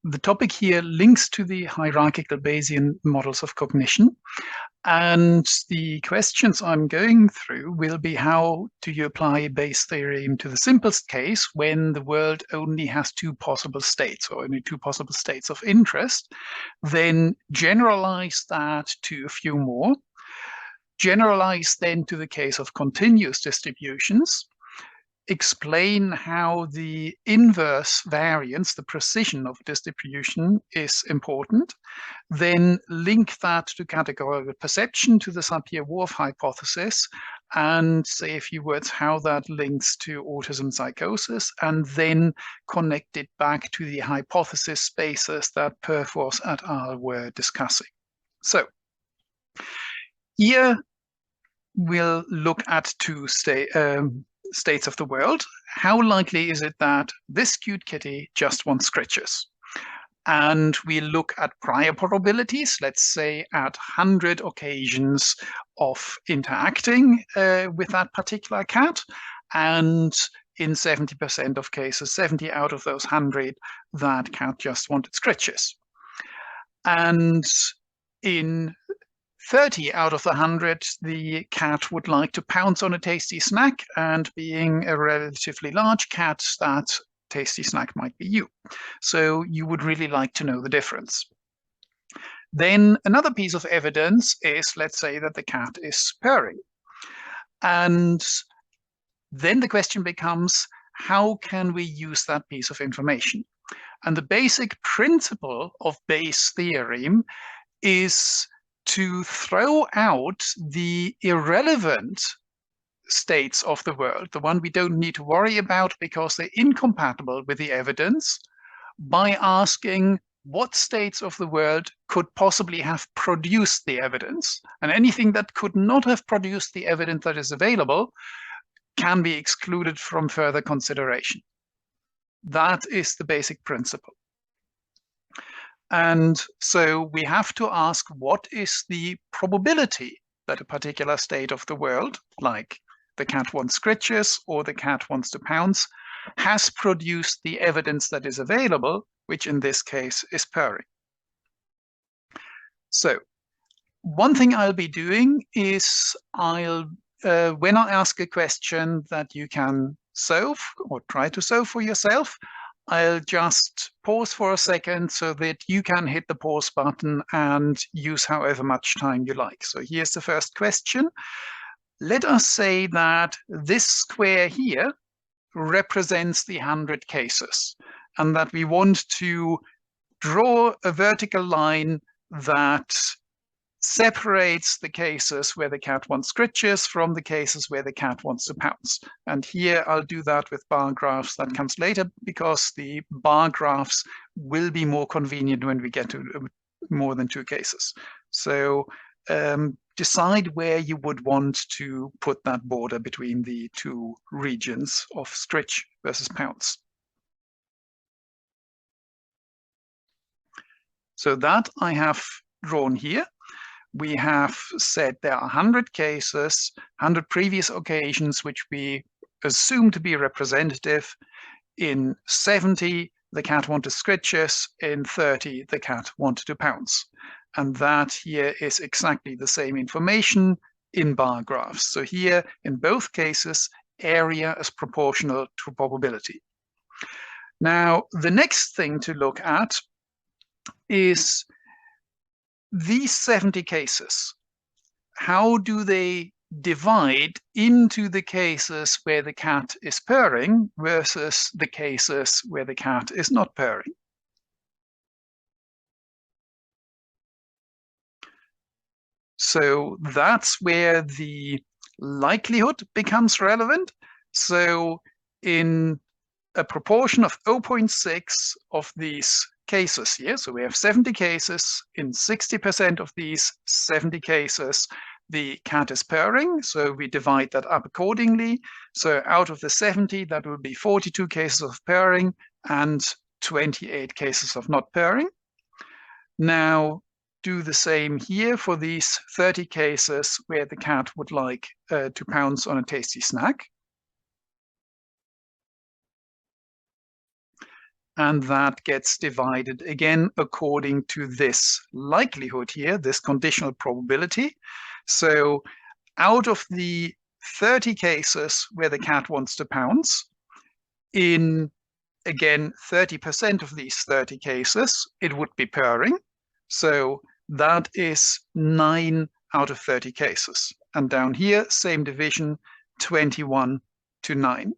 the topic here links to the hierarchical Bayesian models of cognition. And the questions I'm going through will be how do you apply Bayes' theorem to the simplest case when the world only has two possible states or only two possible states of interest, then generalize that to a few more, generalize then to the case of continuous distributions, explain how the inverse variance, the precision of distribution, is important, then link that to categorical perception, to the Sapir-Whorf hypothesis, and say a few words how that links to autism psychosis, and then connect it back to the hypothesis spaces that Purfors et al. Were discussing. So here we'll look at two states of the world. How likely is it that this cute kitty just wants scratches? And we look at prior probabilities, let's say at 100 occasions of interacting with that particular cat. And in 70% of cases, 70 out of those 100, that cat just wanted scratches. And in 30 out of the 100, the cat would like to pounce on a tasty snack, and being a relatively large cat, that tasty snack might be you. So you would really like to know the difference. Then another piece of evidence is, let's say that the cat is purring. And then the question becomes, how can we use that piece of information? And the basic principle of Bayes' theorem is to throw out the irrelevant states of the world, the one we don't need to worry about because they're incompatible with the evidence, by asking what states of the world could possibly have produced the evidence. And anything that could not have produced the evidence that is available can be excluded from further consideration. That is the basic principle. And so we have to ask, what is the probability that a particular state of the world, like the cat wants scratches or the cat wants to pounce, has produced the evidence that is available, which in this case is purring. So one thing I'll be doing is when I ask a question that you can solve or try to solve for yourself, I'll just pause for a second so that you can hit the pause button and use however much time you like. So here's the first question. Let us say that this square here represents the 100 cases, and that we want to draw a vertical line that separates the cases where the cat wants scratches from the cases where the cat wants to pounce. And here I'll do that with bar graphs. That comes later because the bar graphs will be more convenient when we get to more than two cases. So decide where you would want to put that border between the two regions of scratch versus pounce. So that I have drawn here. We have said there are 100 cases, 100 previous occasions, which we assume to be representative. In 70, the cat wanted scratches. In 30, the cat wanted to pounce. And that here is exactly the same information in bar graphs. So here, in both cases, area is proportional to probability. Now, the next thing to look at is these 70 cases. How do they divide into the cases where the cat is purring versus the cases where the cat is not purring? So that's where the likelihood becomes relevant. So in a proportion of 0.6 of these cases here, so we have 70 cases, in 60% of these 70 cases, the cat is purring, so we divide that up accordingly. So out of the 70, that will be 42 cases of purring and 28 cases of not purring. Now, do the same here for these 30 cases where the cat would like to pounce on a tasty snack. and that gets divided again according to this likelihood here, this conditional probability. So out of the 30 cases where the cat wants to pounce, in, again, 30% of these 30 cases, it would be purring. So that is 9 out of 30 cases. And down here, same division, 21 to 9.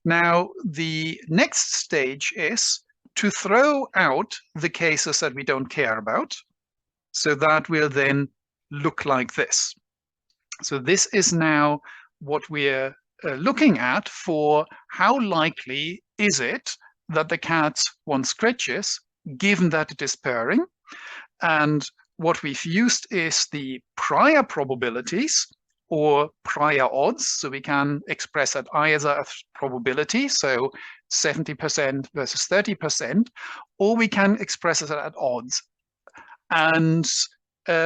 Now, the next stage is to throw out the cases that we don't care about. So that will then look like this. So this is now what we're looking at for how likely is it that the cat wants scratches, given that it is purring. And what we've used is the prior probabilities or prior odds. So we can express that either as probability, so 70% versus 30%, or we can express it at odds. And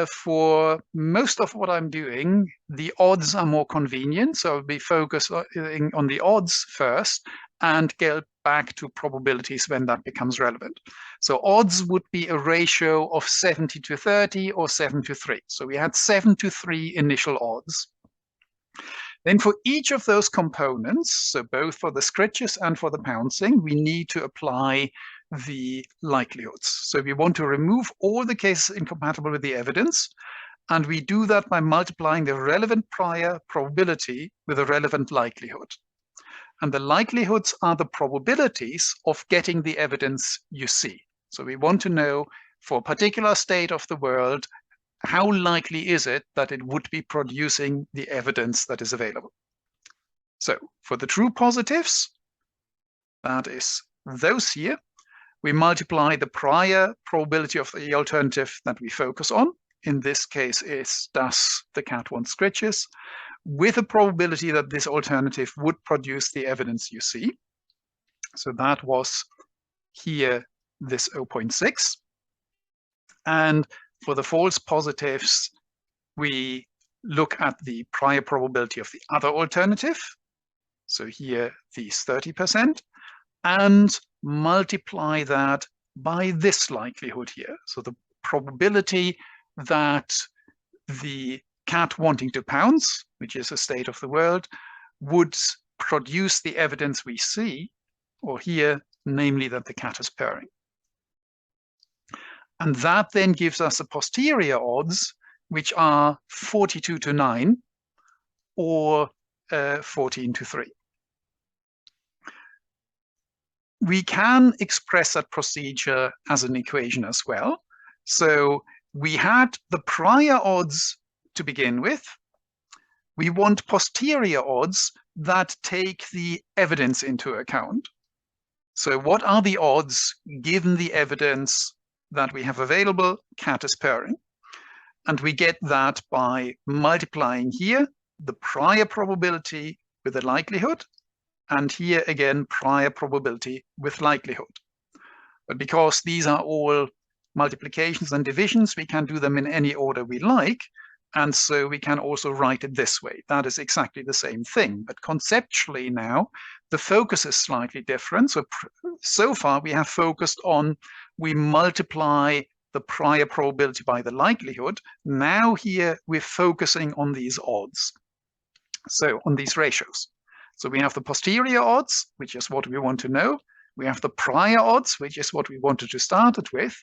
for most of what I'm doing, the odds are more convenient. So I'll be focusing on the odds first and get back to probabilities when that becomes relevant. So odds would be a ratio of 70 to 30 or 7 to 3. So we had 7 to 3 initial odds. Then for each of those components, so both for the scratches and for the pouncing, we need to apply the likelihoods. So we want to remove all the cases incompatible with the evidence, and we do that by multiplying the relevant prior probability with a relevant likelihood. And the likelihoods are the probabilities of getting the evidence you see. So we want to know for a particular state of the world, how likely is it that it would be producing the evidence that is available? So for the true positives, that is those here, we multiply the prior probability of the alternative that we focus on. In this case is, does the cat want scratches, with a probability that this alternative would produce the evidence you see. So that was here, this 0.6. And for the false positives, we look at the prior probability of the other alternative. So here, these 30%, and multiply that by this likelihood here. So the probability that the cat wanting to pounce, which is a state of the world, would produce the evidence we see, or here, namely that the cat is purring. And that then gives us the posterior odds, which are 42 to 9 or 14 to 3. We can express that procedure as an equation as well. So we had the prior odds to begin with. We want posterior odds that take the evidence into account. So what are the odds given the evidence that we have available? Cat is purring. And we get that by multiplying here the prior probability with the likelihood, and here again prior probability with likelihood. But because these are all multiplications and divisions, we can do them in any order we like, and so we can also write it this way. That is exactly the same thing, but conceptually now the focus is slightly different. So far we have focused on, we multiply the prior probability by the likelihood. Now here we're focusing on these odds, so on these ratios. So we have the posterior odds, which is what we want to know. We have the prior odds, which is what we wanted to start it with.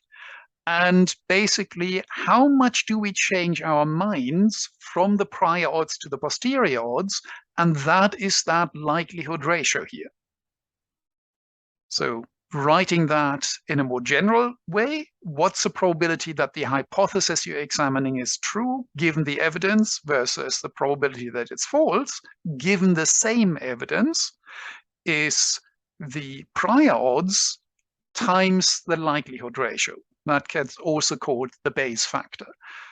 And basically, how much do we change our minds from the prior odds to the posterior odds? And that is that likelihood ratio here. So writing that in a more general way, what's the probability that the hypothesis you're examining is true, given the evidence, versus the probability that it's false, given the same evidence, is the prior odds times the likelihood ratio. That gets also called the Bayes factor.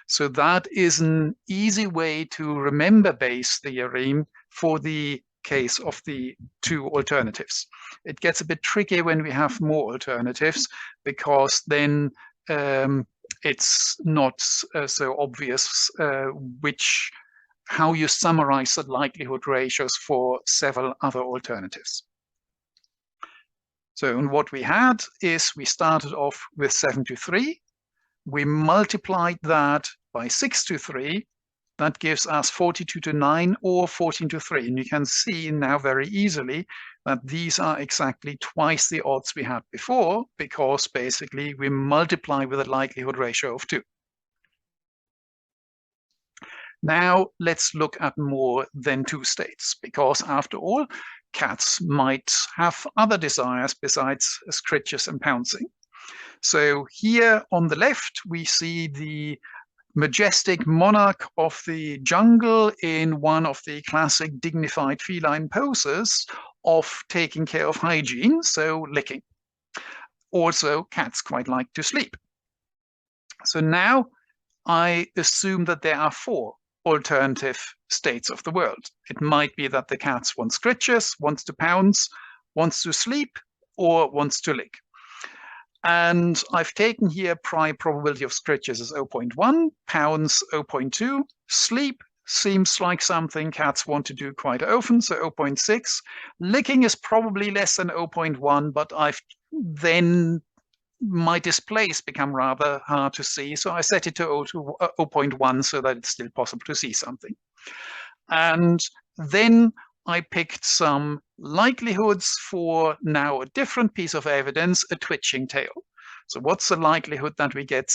So that is an easy way to remember Bayes' theorem for the case of the two alternatives. It gets a bit tricky when we have more alternatives, because then it's not so obvious how you summarize the likelihood ratios for several other alternatives. So and what we had is we started off with 7 to 3. We multiplied that by 6 to 3. That gives us 42 to 9 or 14 to 3. And you can see now very easily that these are exactly twice the odds we had before, because basically we multiply with a likelihood ratio of 2. Now let's look at more than 2 states, because after all, cats might have other desires besides scritches and pouncing. So here on the left, we see the majestic monarch of the jungle in one of the classic dignified feline poses of taking care of hygiene, so licking. Also, cats quite like to sleep. So now I assume that there are 4 alternative states of the world. It might be that the cat wants scritches, wants to pounce, wants to sleep, or wants to lick. And I've taken here prior probability of scritches as 0.1, pounds 0.2, sleep seems like something cats want to do quite often, so 0.6. Licking is probably less than 0.1, but then my displays become rather hard to see, so I set it to 0.1 so that it's still possible to see something. And then I picked some likelihoods for now a different piece of evidence, a twitching tail. So what's the likelihood that we get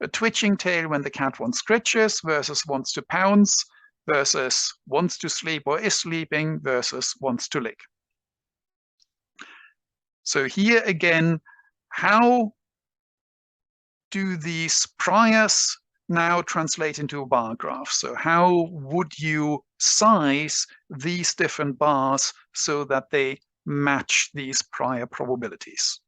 a twitching tail when the cat wants scritches versus wants to pounce versus wants to sleep or is sleeping versus wants to lick? So here again, how do these priors now translate into a bar graph? So how would you size these different bars so that they match these prior probabilities?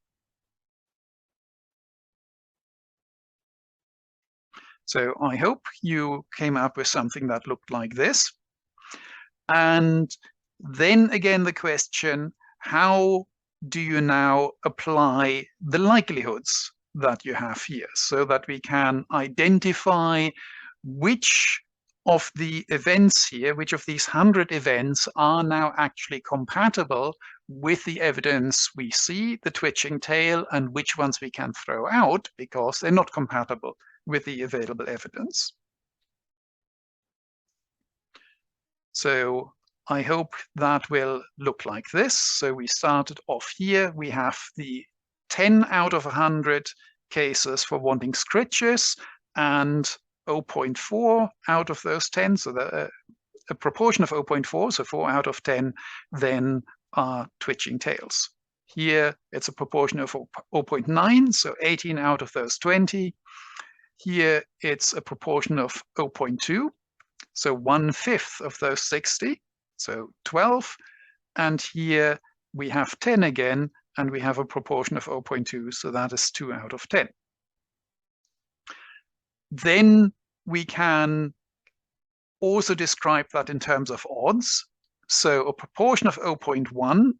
So I hope you came up with something that looked like this. And then again, the question, how do you now apply the likelihoods that you have here so that we can identify which of the events here, which of these 100 events are now actually compatible with the evidence we see, the twitching tail, and which ones we can throw out because they're not compatible with the available evidence. So I hope that will look like this. So we started off here. We have the 10 out of 100 cases for wanting scritches and 0.4 out of those 10. So a proportion of 0.4, so 4 out of 10, then are twitching tails. Here it's a proportion of 0.9, so 18 out of those 20. Here it's a proportion of 0.2, so 1/5 of those 60, so 12. And here we have 10 again, and we have a proportion of 0.2, so that is 2 out of 10. Then we can also describe that in terms of odds. So a proportion of 0.1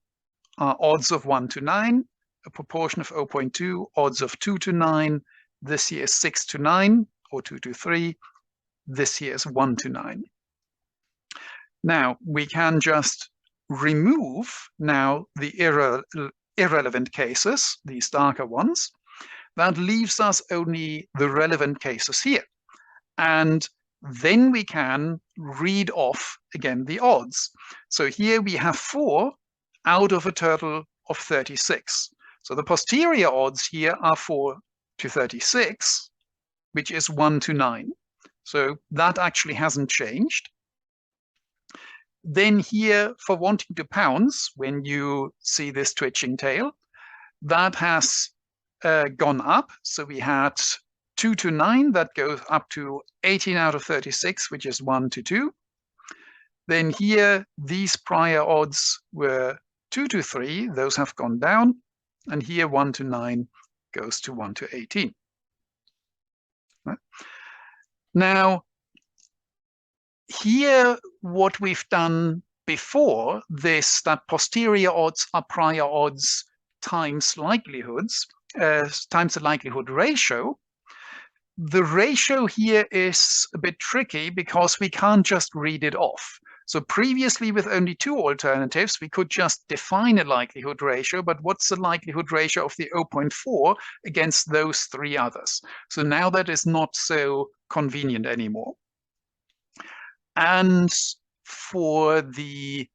are odds of 1 to 9, a proportion of 0.2, odds of 2 to 9. This here is 6 to 9, or 2 to 3. This here is 1 to 9. Now, we can just remove now the irrelevant cases, these darker ones. That leaves us only the relevant cases here. And then we can read off, again, the odds. So here we have 4 out of a total of 36. So the posterior odds here are 4 to 36, which is 1 to 9. So that actually hasn't changed. Then here, for wanting to pounce, when you see this twitching tail, that has gone up. So we had 2 to 9, that goes up to 18 out of 36, which is 1 to 2. Then here, these prior odds were 2 to 3, those have gone down. And here, 1 to 9 goes to 1 to 18. Right? Now, here, what we've done before this, that posterior odds are prior odds times likelihoods, times the likelihood ratio. The ratio here is a bit tricky because we can't just read it off. So previously, with only 2 alternatives, we could just define a likelihood ratio, but what's the likelihood ratio of the 0.4 against those 3 others? So now that is not so convenient anymore. And for the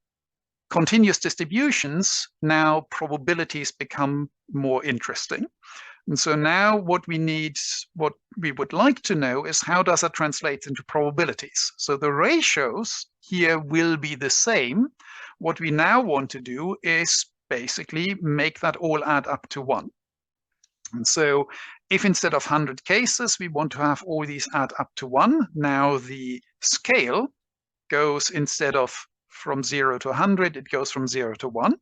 continuous distributions, now probabilities become more interesting. And so now what we would like to know is, how does that translate into probabilities? So the ratios here will be the same. What we now want to do is basically make that all add up to 1. And so if instead of 100 cases, we want to have all these add up to 1, now the scale goes, instead of from 0 to 100, it goes from 0 to 1.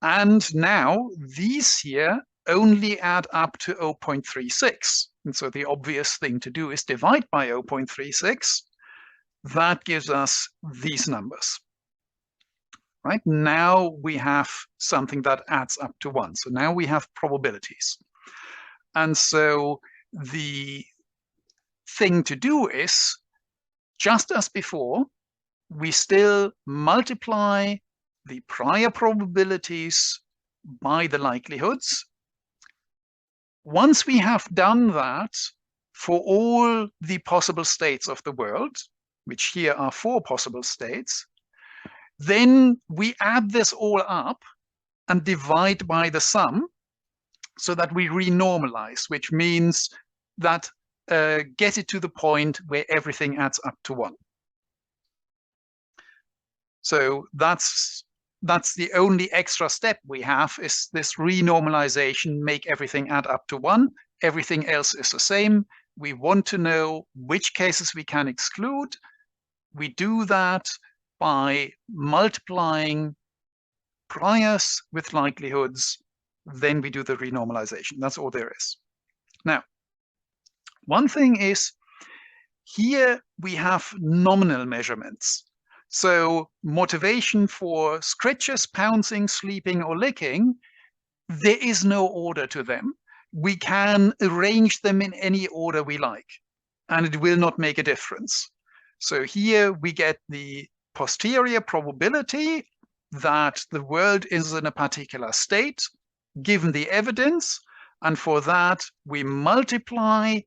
And now these here only add up to 0.36. And so the obvious thing to do is divide by 0.36. That gives us these numbers. Right? Now we have something that adds up to 1. So now we have probabilities. And so the thing to do is, just as before, we still multiply the prior probabilities by the likelihoods. Once we have done that for all the possible states of the world, which here are 4 possible states, then we add this all up and divide by the sum so that we renormalize, which means that get it to the point where everything adds up to 1. So that's the only extra step we have, is this renormalization, make everything add up to 1. Everything else is the same. We want to know which cases we can exclude. We do that by multiplying priors with likelihoods. Then we do the renormalization. That's all there is. Now, one thing is, here we have nominal measurements. So motivation for scratches, pouncing, sleeping, or licking, there is no order to them. We can arrange them in any order we like, and it will not make a difference. So here we get the posterior probability that the world is in a particular state, given the evidence, and for that we multiply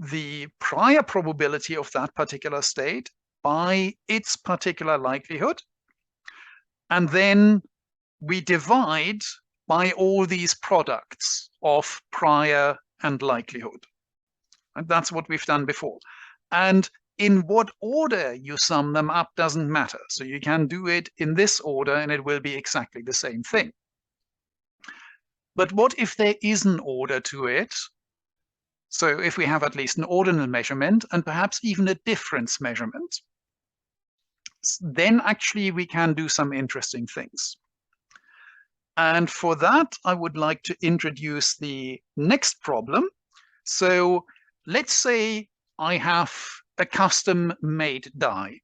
the prior probability of that particular state by its particular likelihood, and then we divide by all these products of prior and likelihood. And that's what we've done before. And in what order you sum them up doesn't matter. So you can do it in this order and it will be exactly the same thing. But what if there is an order to it? So if we have at least an ordinal measurement and perhaps even a difference measurement, then actually we can do some interesting things. And for that, I would like to introduce the next problem. So let's say I have a custom-made die,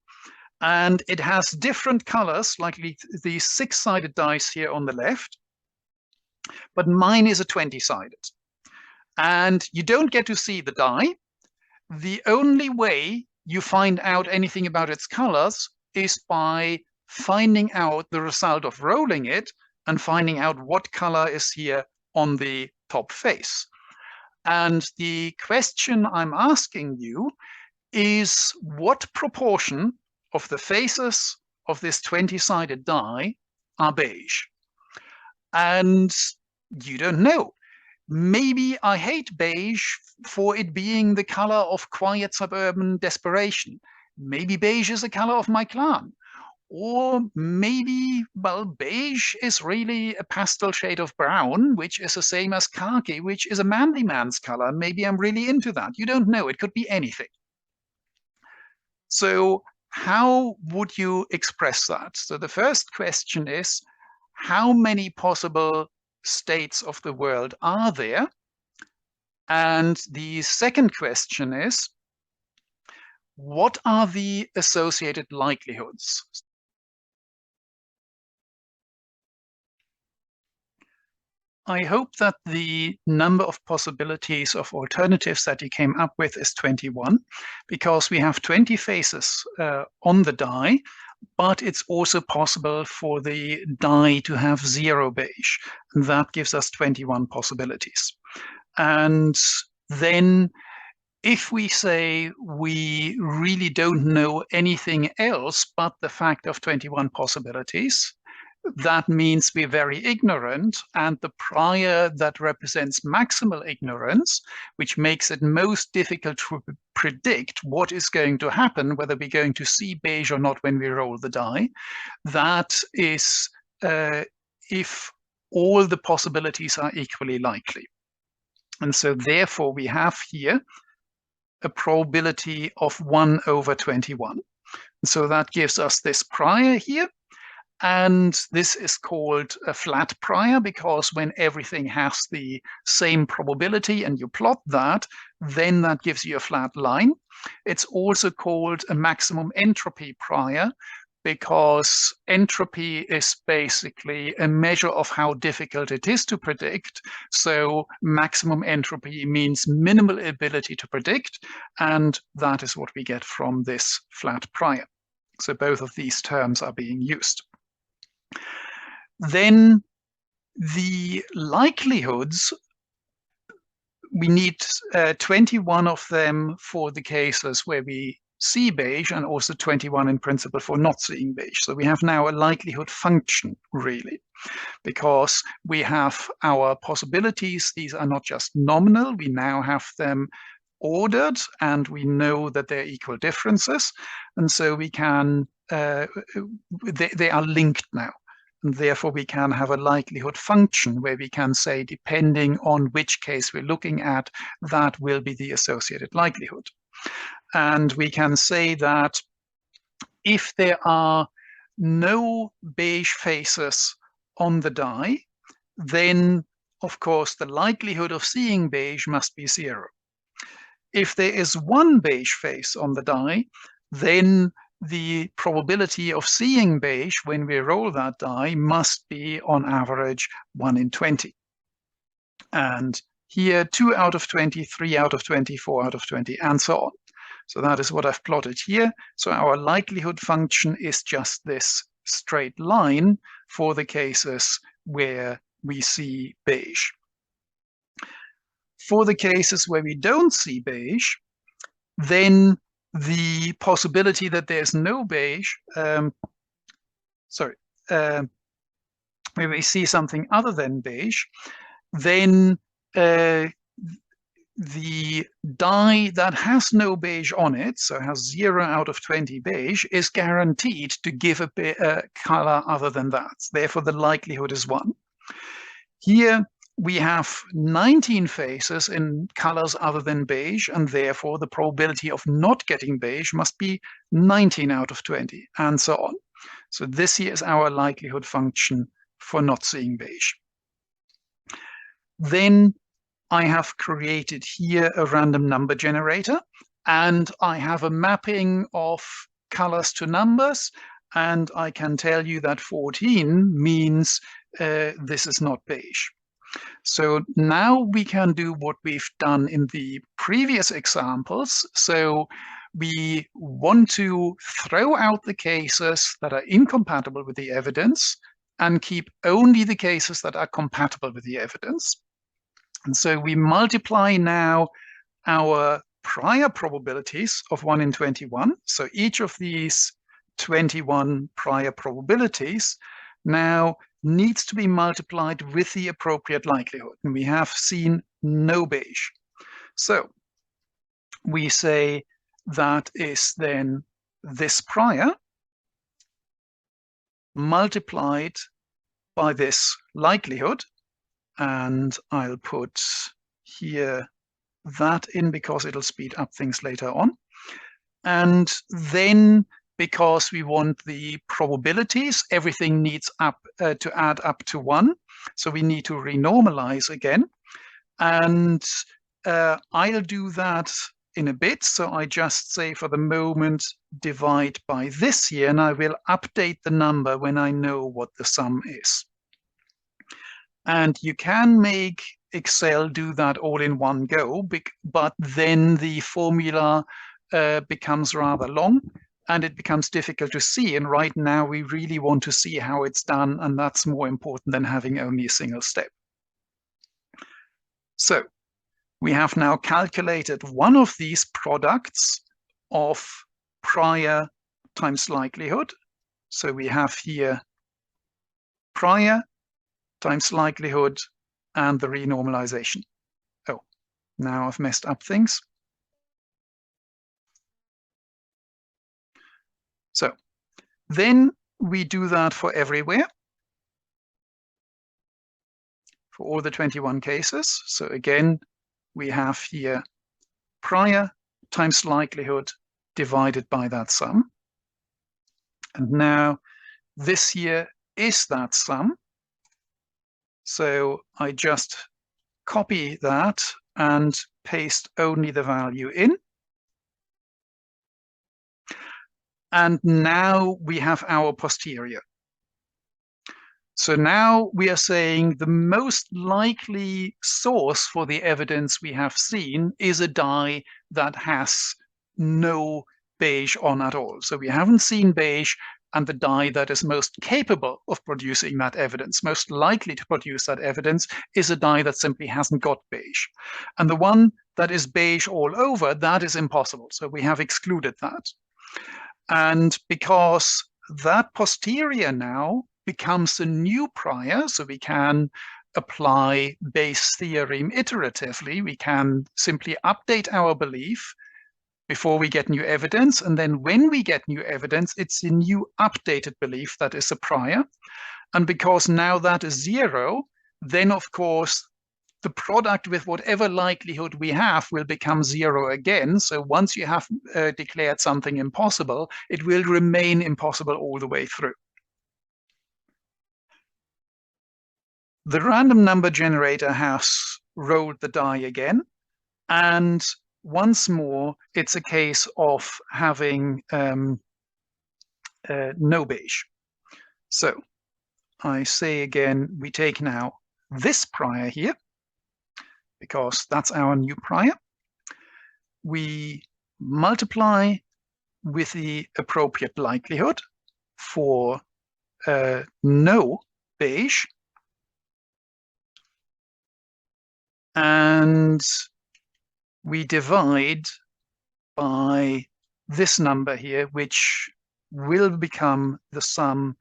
and it has different colors, like these 6-sided dice here on the left, but mine is a 20-sided. And you don't get to see the die. The only way you find out anything about its colors is by finding out the result of rolling it and finding out what color is here on the top face. And the question I'm asking you is, what proportion of the faces of this 20-sided die are beige? And you don't know. Maybe I hate beige for it being the color of quiet suburban desperation. Maybe beige is the color of my clan. Or maybe, well, beige is really a pastel shade of brown, which is the same as khaki, which is a manly man's color. Maybe I'm really into that. You don't know. It could be anything. So how would you express that? So the first question is, how many possible states of the world are there? And the second question is, what are the associated likelihoods? I hope that the number of possibilities of alternatives that you came up with is 21, because we have 20 faces on the die. but it's also possible for the die to have 0 beige, and that gives us 21 possibilities. And then if we say we really don't know anything else but the fact of 21 possibilities, that means we're very ignorant, and the prior that represents maximal ignorance, which makes it most difficult to predict what is going to happen, whether we're going to see beige or not when we roll the die, that is if all the possibilities are equally likely. And so therefore we have here a probability of 1 over 21. And so that gives us this prior here. And this is called a flat prior, because when everything has the same probability and you plot that, then that gives you a flat line. It's also called a maximum entropy prior, because entropy is basically a measure of how difficult it is to predict. So maximum entropy means minimal ability to predict, and that is what we get from this flat prior. So both of these terms are being used. Then the likelihoods, we need 21 of them for the cases where we see beige, and also 21 in principle for not seeing beige. So we have now a likelihood function, really, because we have our possibilities. These are not just nominal. We now have them ordered, and we know that they're equal differences. And so we can, they are linked now. And therefore, we can have a likelihood function where we can say, depending on which case we're looking at, that will be the associated likelihood. And we can say that if there are no beige faces on the die, then, of course, the likelihood of seeing beige must be 0. If there is one beige face on the die, then the probability of seeing beige when we roll that die must be, on average, 1 in 20. And here, 2 out of 20, 3 out of 20, 4 out of 20, and so on. So that is what I've plotted here. So our likelihood function is just this straight line for the cases where we see beige. For the cases where we don't see beige, then the possibility that there's no beige, where we see something other than beige, then the die that has no beige on it, so has 0 out of 20 beige, is guaranteed to give a color other than that. Therefore, the likelihood is 1. Here, we have 19 faces in colors other than beige, and therefore the probability of not getting beige must be 19 out of 20, and so on. So this here is our likelihood function for not seeing beige. Then I have created here a random number generator, and I have a mapping of colors to numbers, and I can tell you that 14 means this is not beige. So now we can do what we've done in the previous examples. So we want to throw out the cases that are incompatible with the evidence and keep only the cases that are compatible with the evidence. And so we multiply now our prior probabilities of 1 in 21. So each of these 21 prior probabilities now needs to be multiplied with the appropriate likelihood. And we have seen no beige. So we say that is then this prior multiplied by this likelihood. And I'll put here that in because it'll speed up things later on. And then, because we want the probabilities, everything needs to add up to 1. So we need to renormalize again. And I'll do that in a bit. So I just say for the moment, divide by this here, and I will update the number when I know what the sum is. And you can make Excel do that all in one go, but then the formula becomes rather long. and it becomes difficult to see. And right now, we really want to see how it's done, and that's more important than having only a single step. So we have now calculated one of these products of prior times likelihood. So we have here prior times likelihood and the renormalization. Oh, now I've messed up things. So then we do that for everywhere, for all the 21 cases. So again, we have here prior times likelihood divided by that sum. And now this here is that sum. So I just copy that and paste only the value in. And now we have our posterior. So now we are saying the most likely source for the evidence we have seen is a die that has no beige on at all. So we haven't seen beige, and the die that is most capable of producing that evidence, most likely to produce that evidence, is a die that simply hasn't got beige. And the one that is beige all over, that is impossible. So we have excluded that. And because that posterior now becomes a new prior, so we can apply Bayes' theorem iteratively, we can simply update our belief before we get new evidence, and then when we get new evidence, it's a new updated belief that is a prior. And because now that is 0, then of course the product with whatever likelihood we have will become 0 again. So once you have declared something impossible, it will remain impossible all the way through. The random number generator has rolled the die again, and once more, it's a case of having no beige. So I say again, we take now this prior here, because that's our new prior. We multiply with the appropriate likelihood for no beige. And we divide by this number here, which will become the sum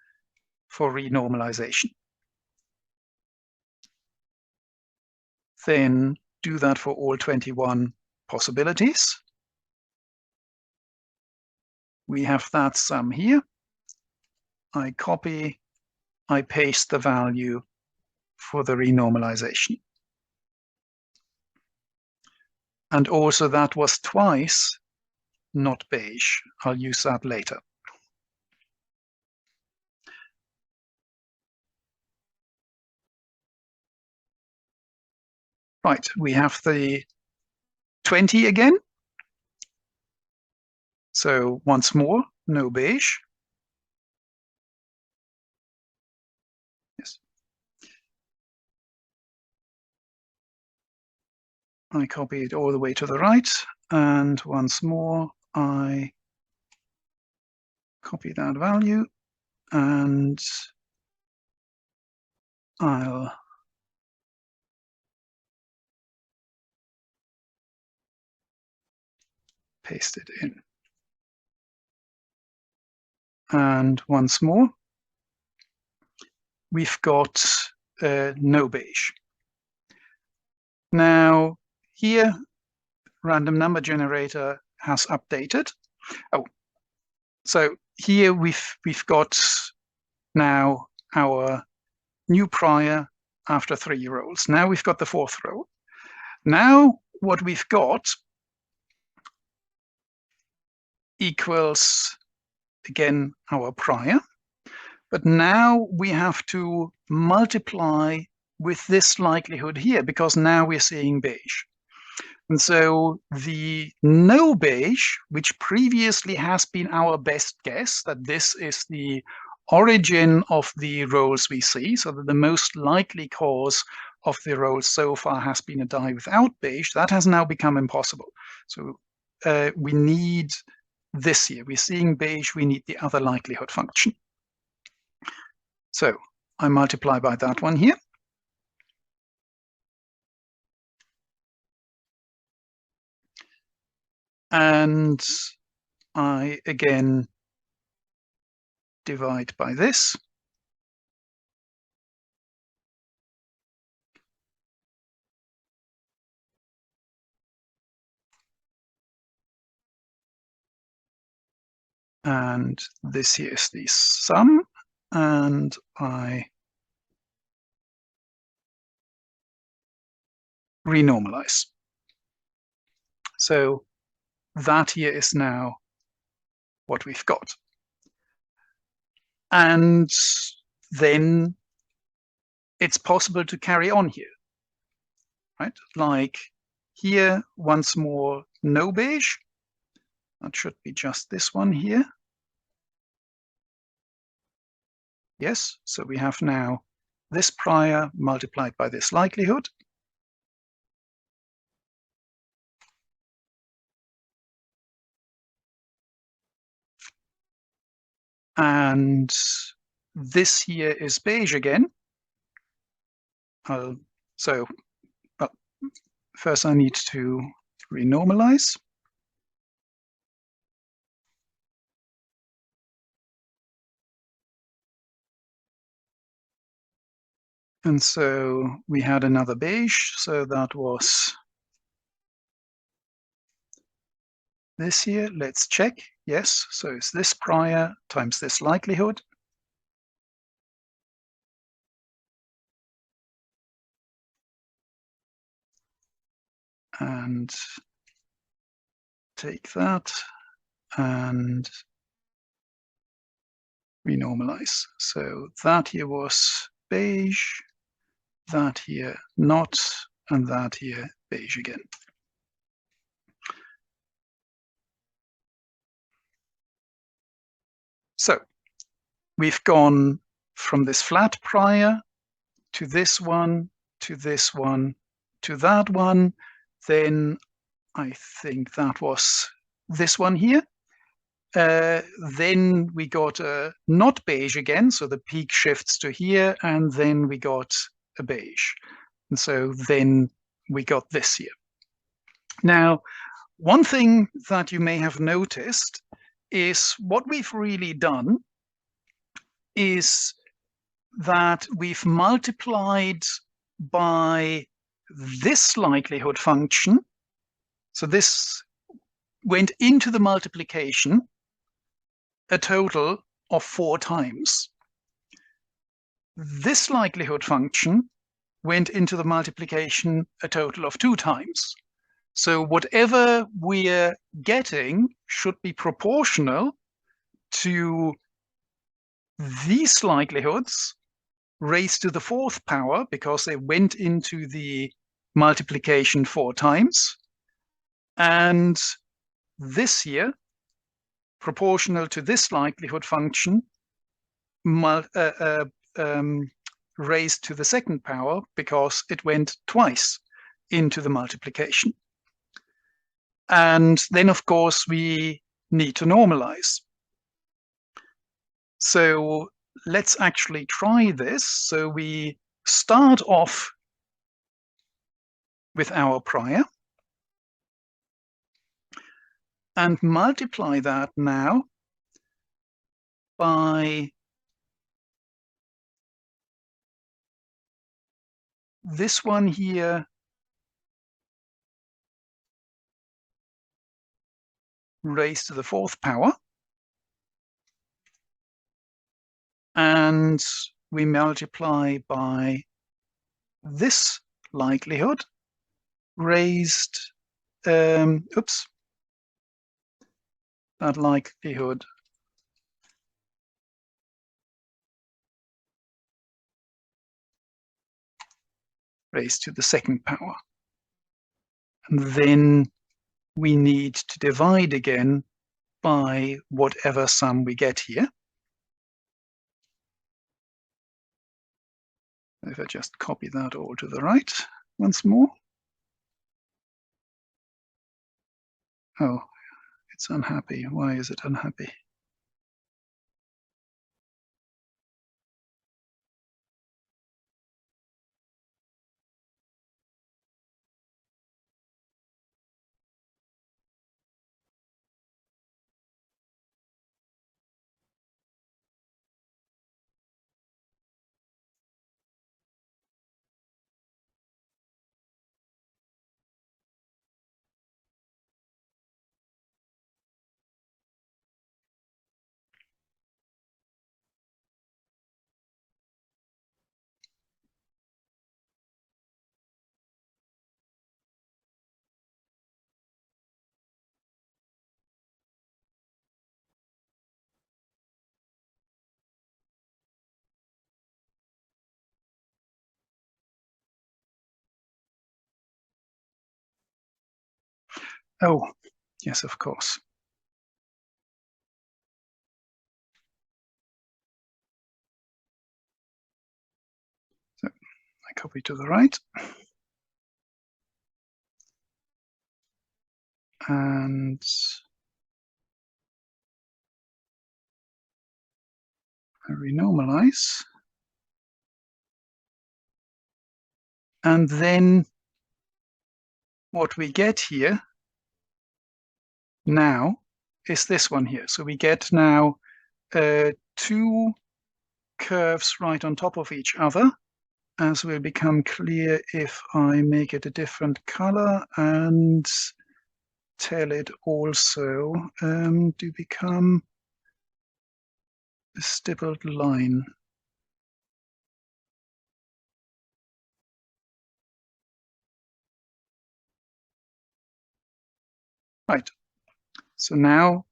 for renormalization. Then do that for all 21 possibilities. We have that sum here. I copy, I paste the value for the renormalization. And also that was twice not beige. I'll use that later. Right, we have the 20 again. So once more, no beige. Yes. I copy it all the way to the right, and once more, I copy that value, and I'll paste it in. And once more, we've got no beige. Now, here, random number generator has updated. Oh, so here we've got now our new prior after 3 rolls. Now we've got the 4th roll. Now what we've got equals, again, our prior. But now we have to multiply with this likelihood here, because now we're seeing beige. And so the no beige, which previously has been our best guess, that this is the origin of the rolls we see, so that the most likely cause of the rolls so far has been a die without beige, that has now become impossible. So we need this here. We're seeing beige, we need the other likelihood function. So I multiply by that one here. And I again divide by this. And this here is the sum, and I renormalize. So that here is now what we've got. And then it's possible to carry on here, right? Like here, once more, no beige. That should be just this one here. Yes, so we have now this prior multiplied by this likelihood. And this here is beige again. So first I need to renormalize. And so we had another beige, so that was this here. Let's check. Yes, so it's this prior times this likelihood. And take that and renormalize. So that here was beige, that here not, and that here beige again. So we've gone from this flat prior to this one, to this one, to that one. Then I think that was this one here. Then we got a not beige again, so the peak shifts to here, and then we got a beige. And so then we got this here. Now, one thing that you may have noticed is what we've really done is that we've multiplied by this likelihood function. So this went into the multiplication a total of 4 times. This likelihood function went into the multiplication a total of 2 times. So whatever we're getting should be proportional to these likelihoods raised to the 4th power, because they went into the multiplication 4 times. And this here, proportional to this likelihood function, raised to the 2nd power, because it went twice into the multiplication. And then, of course, we need to normalize. So let's actually try this. So we start off with our prior and multiply that now by this one here raised to the 4th power. And we multiply by this likelihood raised, that likelihood raised to the 2nd power. And then we need to divide again by whatever sum we get here. If I just copy that all to the right once more. Oh, It's unhappy. Why is it unhappy? Oh, yes, of course. So I copy to the right. And I renormalize. And then what we get here now is this one here. So we get now two curves right on top of each other, as will become clear if I make it a different color and tell it also to become a stippled line. Right. So now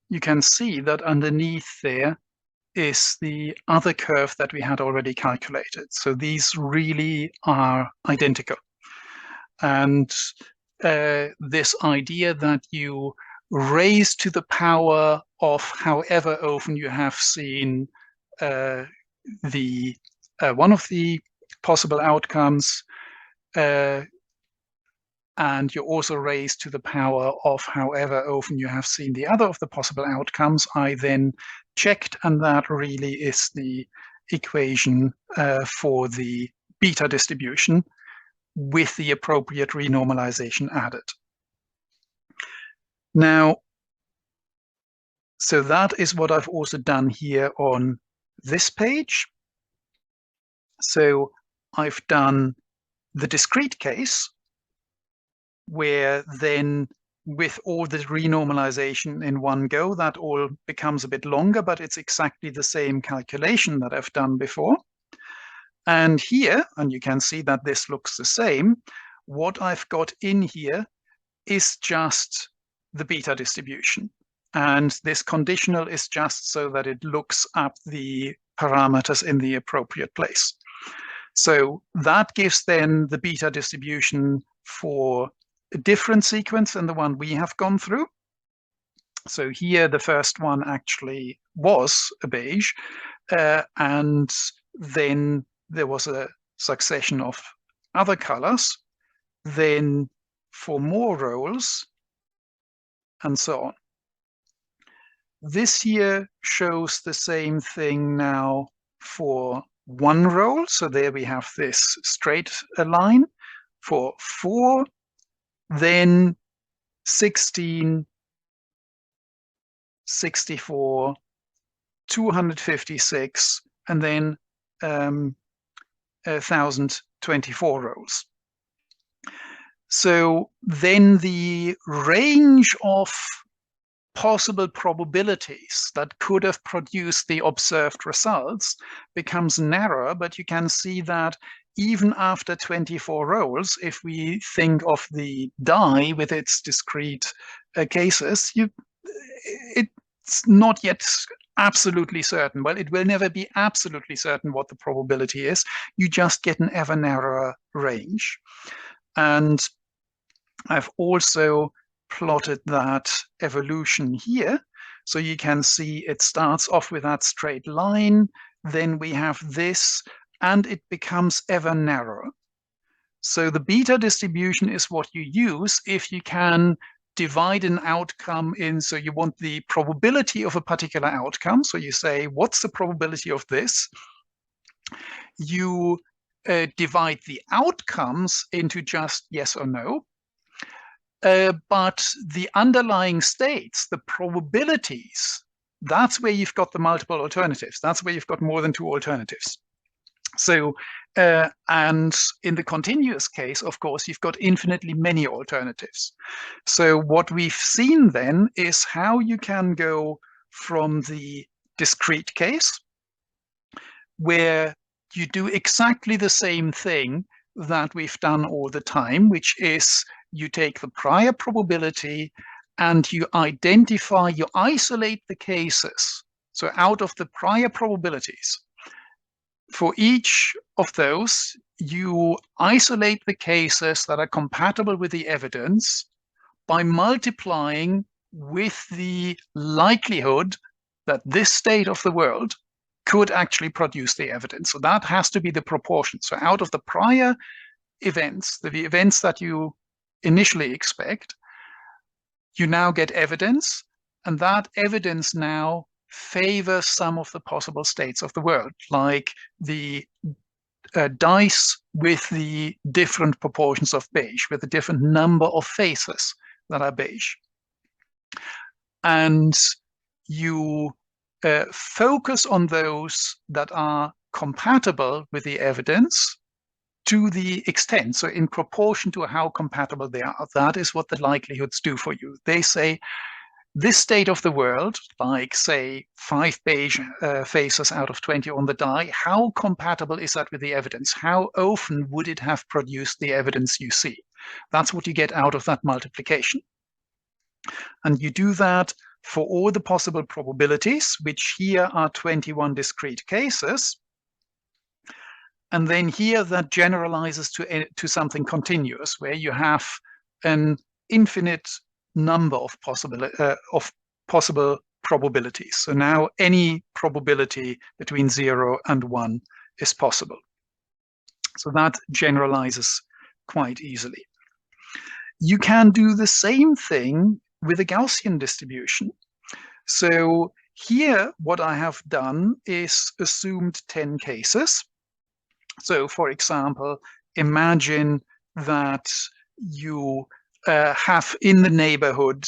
you can see that underneath there is the other curve that we had already calculated. So these really are identical. And this idea that you raise to the power of however often you have seen the one of the possible outcomes, and you also raise to the power of however often you have seen the other of the possible outcomes, I then checked, and that really is the equation for the beta distribution with the appropriate renormalization added. Now, so that is what I've also done here on this page. So I've done the discrete case, where then with all the renormalization in one go, that all becomes a bit longer, but it's exactly the same calculation that I've done before. And here, and you can see that this looks the same, what I've got in here is just the beta distribution. And this conditional is just so that it looks up the parameters in the appropriate place. So that gives then the beta distribution for a different sequence than the one we have gone through. So here, the first one actually was a beige, and then there was a succession of other colors, then for more rows, and so on. This here shows the same thing now for one roll. So there we have this straight line for 4, then 16, 64, 256, and then 1024 rows. So then the range of possible probabilities that could have produced the observed results becomes narrower, but you can see that even after 24 rolls, if we think of the die with its discrete cases, it's not yet absolutely certain. Well, it will never be absolutely certain what the probability is. You just get an ever narrower range. And I've also plotted that evolution here. So you can see it starts off with that straight line, then we have this, and it becomes ever narrower. So the beta distribution is what you use if you can divide an outcome in, so you want the probability of a particular outcome. So you say, what's the probability of this? You divide the outcomes into just yes or no. But the underlying states, the probabilities, that's where you've got the multiple alternatives. That's where you've got more than two alternatives. So, and in the continuous case, of course, you've got infinitely many alternatives. So what we've seen then is how you can go from the discrete case, where you do exactly the same thing that we've done all the time, which is you take the prior probability and you identify, you isolate the cases. So out of the prior probabilities, for each of those, you isolate the cases that are compatible with the evidence by multiplying with the likelihood that this state of the world could actually produce the evidence. So that has to be the proportion. So out of the prior events, the events that you initially expect, you now get evidence, and that evidence now favors some of the possible states of the world, like the dice with the different proportions of beige, with a different number of faces that are beige. And you focus on those that are compatible with the evidence to the extent, so in proportion to how compatible they are. That is what the likelihoods do for you. They say, this state of the world, like say 5 beige faces out of 20 on the die, how compatible is that with the evidence? How often would it have produced the evidence you see? That's what you get out of that multiplication. And you do that for all the possible probabilities, which here are 21 discrete cases. And then here that generalizes to something continuous, where you have an infinite number of possible probabilities. So now any probability between 0 and 1 is possible. So that generalizes quite easily. You can do the same thing with a Gaussian distribution. So here what I have done is assumed 10 cases. So for example, imagine that you have in the neighborhood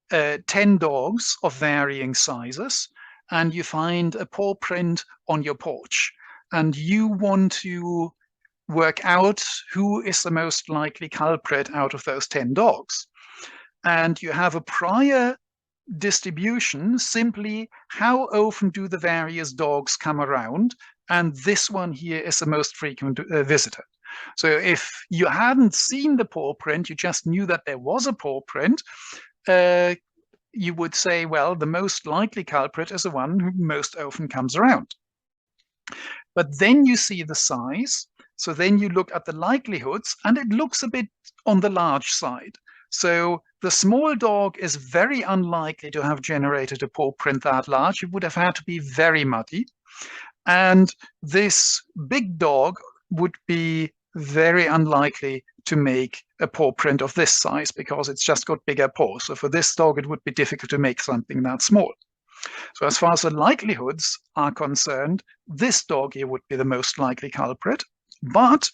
10 dogs of varying sizes, and you find a paw print on your porch, and you want to work out who is the most likely culprit out of those 10 dogs. And you have a prior distribution, simply how often do the various dogs come around, and this one here is the most frequent visitor. So if you hadn't seen the paw print, you just knew that there was a paw print, you would say, well, the most likely culprit is the one who most often comes around. But then you see the size, so then you look at the likelihoods, and it looks a bit on the large side. So the small dog is very unlikely to have generated a paw print that large. It would have had to be very muddy. And this big dog would be very unlikely to make a paw print of this size because it's just got bigger paws. So for this dog, it would be difficult to make something that small. So as far as the likelihoods are concerned, this dog here would be the most likely culprit. But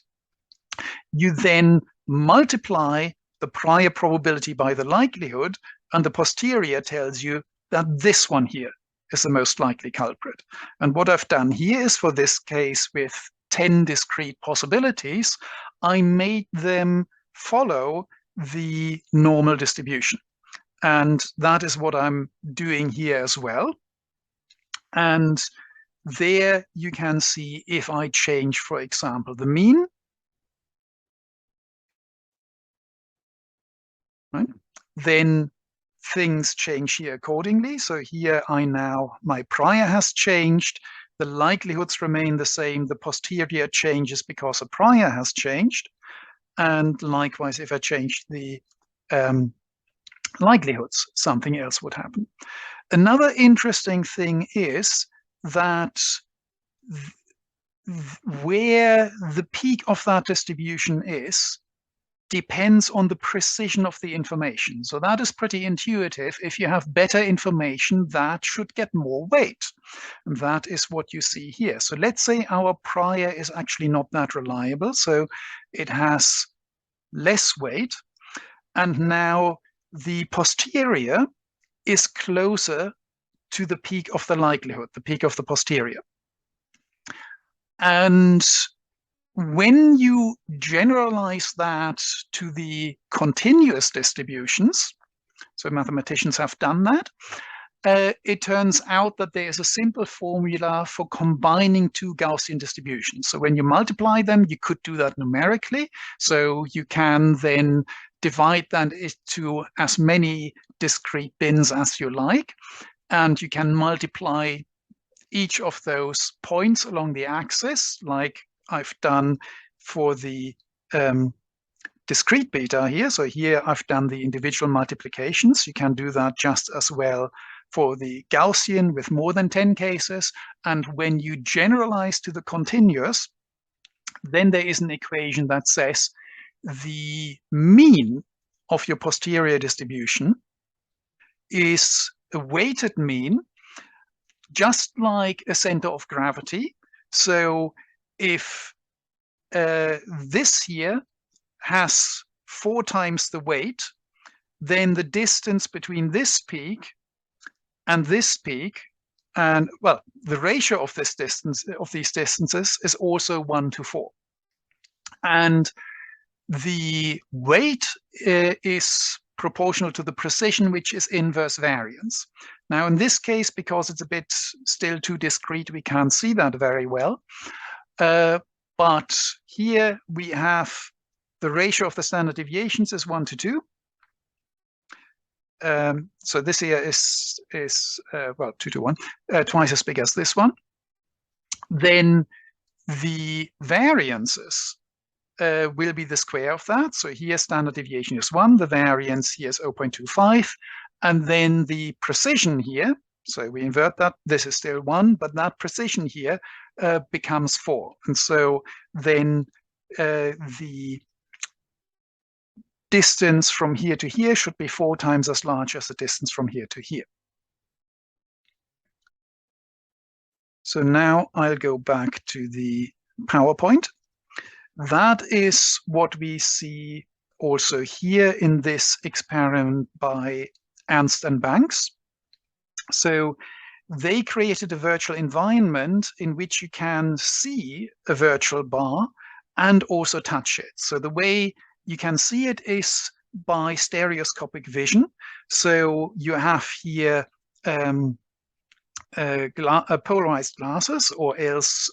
you then multiply the prior probability by the likelihood, and the posterior tells you that this one here is the most likely culprit. And what I've done here is, for this case with 10 discrete possibilities, I made them follow the normal distribution. And that is what I'm doing here as well. And there you can see if I change, for example, the mean, right? Then things change here accordingly. So here my prior has changed, the likelihoods remain the same, the posterior changes because the prior has changed. And likewise, if I change the likelihoods, something else would happen. Another interesting thing is that where the peak of that distribution is depends on the precision of the information. So that is pretty intuitive. If you have better information, that should get more weight. And that is what you see here. So let's say our prior is actually not that reliable, so it has less weight. And now the posterior is closer to the peak of the likelihood, the peak of the posterior. And when you generalize that to the continuous distributions, so mathematicians have done that, it turns out that there is a simple formula for combining two Gaussian distributions. So when you multiply them, you could do that numerically. So you can then divide that into as many discrete bins as you like, and you can multiply each of those points along the axis, like I've done for the discrete beta here. So here I've done the individual multiplications. You can do that just as well for the Gaussian with more than 10 cases. And when you generalize to the continuous, then there is an equation that says the mean of your posterior distribution is a weighted mean, just like a center of gravity. So if this here has 4 times the weight, then the distance between this peak and this peak, and well, the ratio of this distance, of these distances, is also 1 to 4. And the weight is proportional to the precision, which is inverse variance. Now, in this case, because it's a bit still too discrete, we can't see that very well. But here we have the ratio of the standard deviations is 1 to 2. So this here is well, 2 to 1, twice as big as this one. Then the variances will be the square of that. So here standard deviation is 1, the variance here is 0.25, and then the precision here, so we invert that, this is still 1, but that precision here becomes 4. And so then the distance from here to here should be 4 times as large as the distance from here to here. So now I'll go back to the PowerPoint. That is what we see also here in this experiment by Ernst and Banks. So they created a virtual environment in which you can see a virtual bar and also touch it. So the way you can see it is by stereoscopic vision. So you have here polarized glasses, or else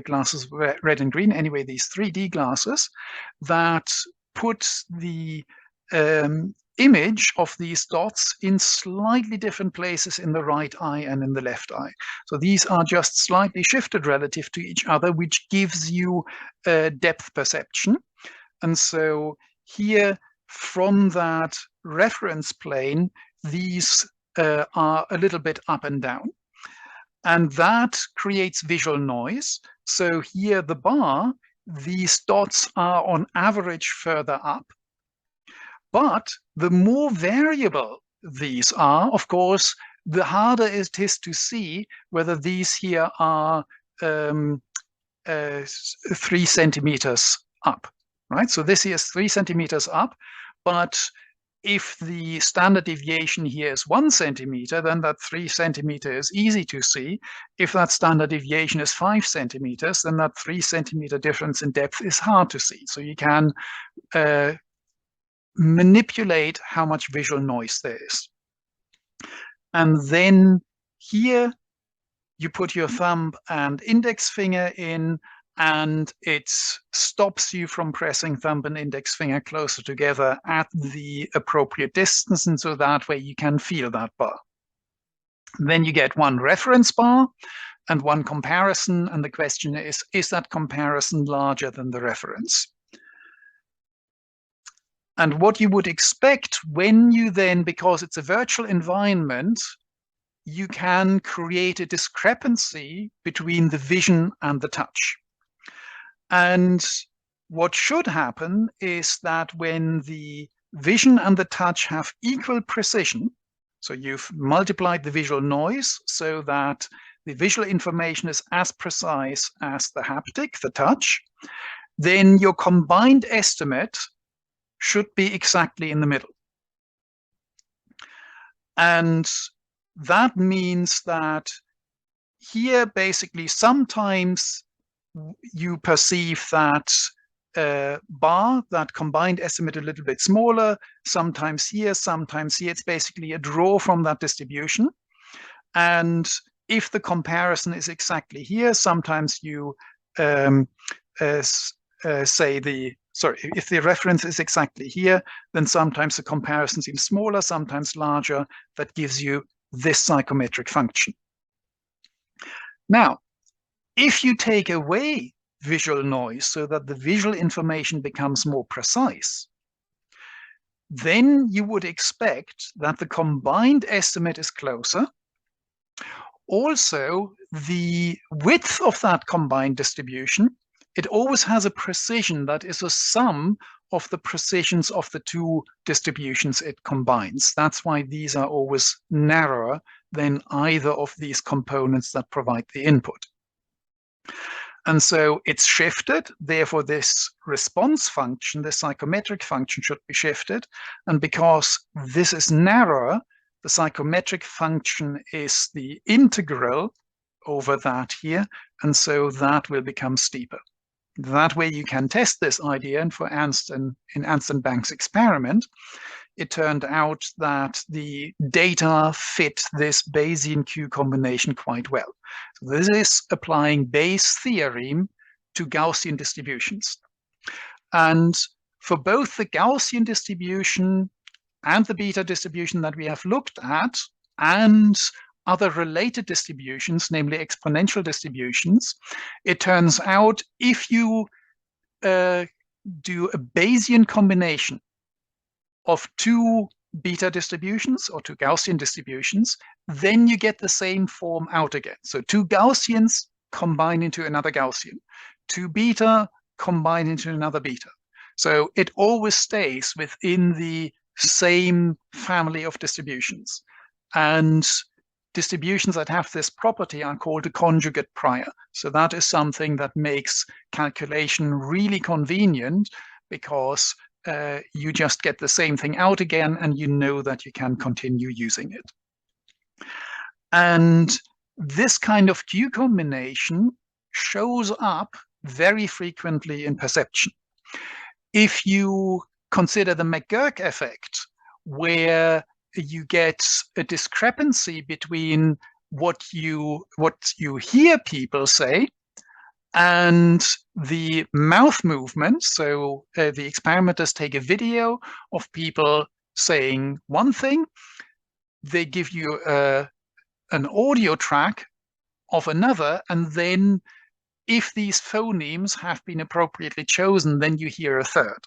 glasses red and green, anyway, these 3D glasses that put the image of these dots in slightly different places in the right eye and in the left eye. So these are just slightly shifted relative to each other, which gives you depth perception. And so here, from that reference plane, these are a little bit up and down. And that creates visual noise. So here the bar, these dots are on average further up. But the more variable these are, of course, the harder it is to see whether these here are 3 centimeters up, right? So this here is 3 centimeters up, but if the standard deviation here is 1 centimeter, then that 3 centimeter is easy to see. If that standard deviation is 5 centimeters, then that 3 centimeter difference in depth is hard to see. So you can manipulate how much visual noise there is. And then here you put your thumb and index finger in, and it stops you from pressing thumb and index finger closer together at the appropriate distance, and so that way you can feel that bar. Then you get one reference bar and one comparison, and the question is that comparison larger than the reference? And what you would expect when you then, because it's a virtual environment, you can create a discrepancy between the vision and the touch. And what should happen is that when the vision and the touch have equal precision, so you've multiplied the visual noise so that the visual information is as precise as the haptic, the touch, then your combined estimate should be exactly in the middle. And that means that here, basically, sometimes you perceive that bar, that combined estimate, a little bit smaller, sometimes here, sometimes here. It's basically a draw from that distribution. And if the comparison is exactly here, sometimes you say if the reference is exactly here, then sometimes the comparison seems smaller, sometimes larger. That gives you this psychometric function. Now, if you take away visual noise so that the visual information becomes more precise, then you would expect that the combined estimate is closer. Also, the width of that combined distribution, it always has a precision that is a sum of the precisions of the two distributions it combines. That's why these are always narrower than either of these components that provide the input. And so it's shifted. Therefore, this response function, this psychometric function, should be shifted. And because this is narrower, the psychometric function is the integral over that here. And so that will become steeper. That way you can test this idea. And for in Ernst and Bank's experiment, it turned out that the data fit this Bayesian Q combination quite well. So this is applying Bayes' theorem to Gaussian distributions. And for both the Gaussian distribution and the beta distribution that we have looked at, and other related distributions, namely exponential distributions, it turns out if you do a Bayesian combination of two beta distributions or two Gaussian distributions, then you get the same form out again. So two Gaussians combine into another Gaussian, two beta combine into another beta. So it always stays within the same family of distributions. And distributions that have this property are called a conjugate prior. So that is something that makes calculation really convenient, because you just get the same thing out again, and you know that you can continue using it. And this kind of Q combination shows up very frequently in perception. If you consider the McGurk effect, where you get a discrepancy between what you hear people say and the mouth movement. So the experimenters take a video of people saying one thing, they give you an audio track of another, and then if these phonemes have been appropriately chosen, then you hear a third.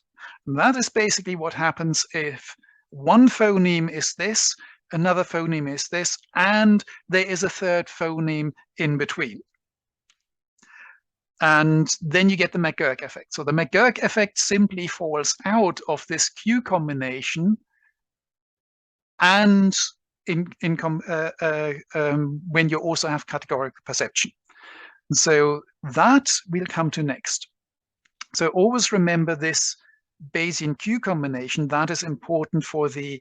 And that is basically what happens if one phoneme is this, another phoneme is this, and there is a third phoneme in between. And then you get the McGurk effect. So the McGurk effect simply falls out of this Q combination, and when you also have categorical perception. So that we'll come to next. So always remember this Bayesian Q combination. That is important for the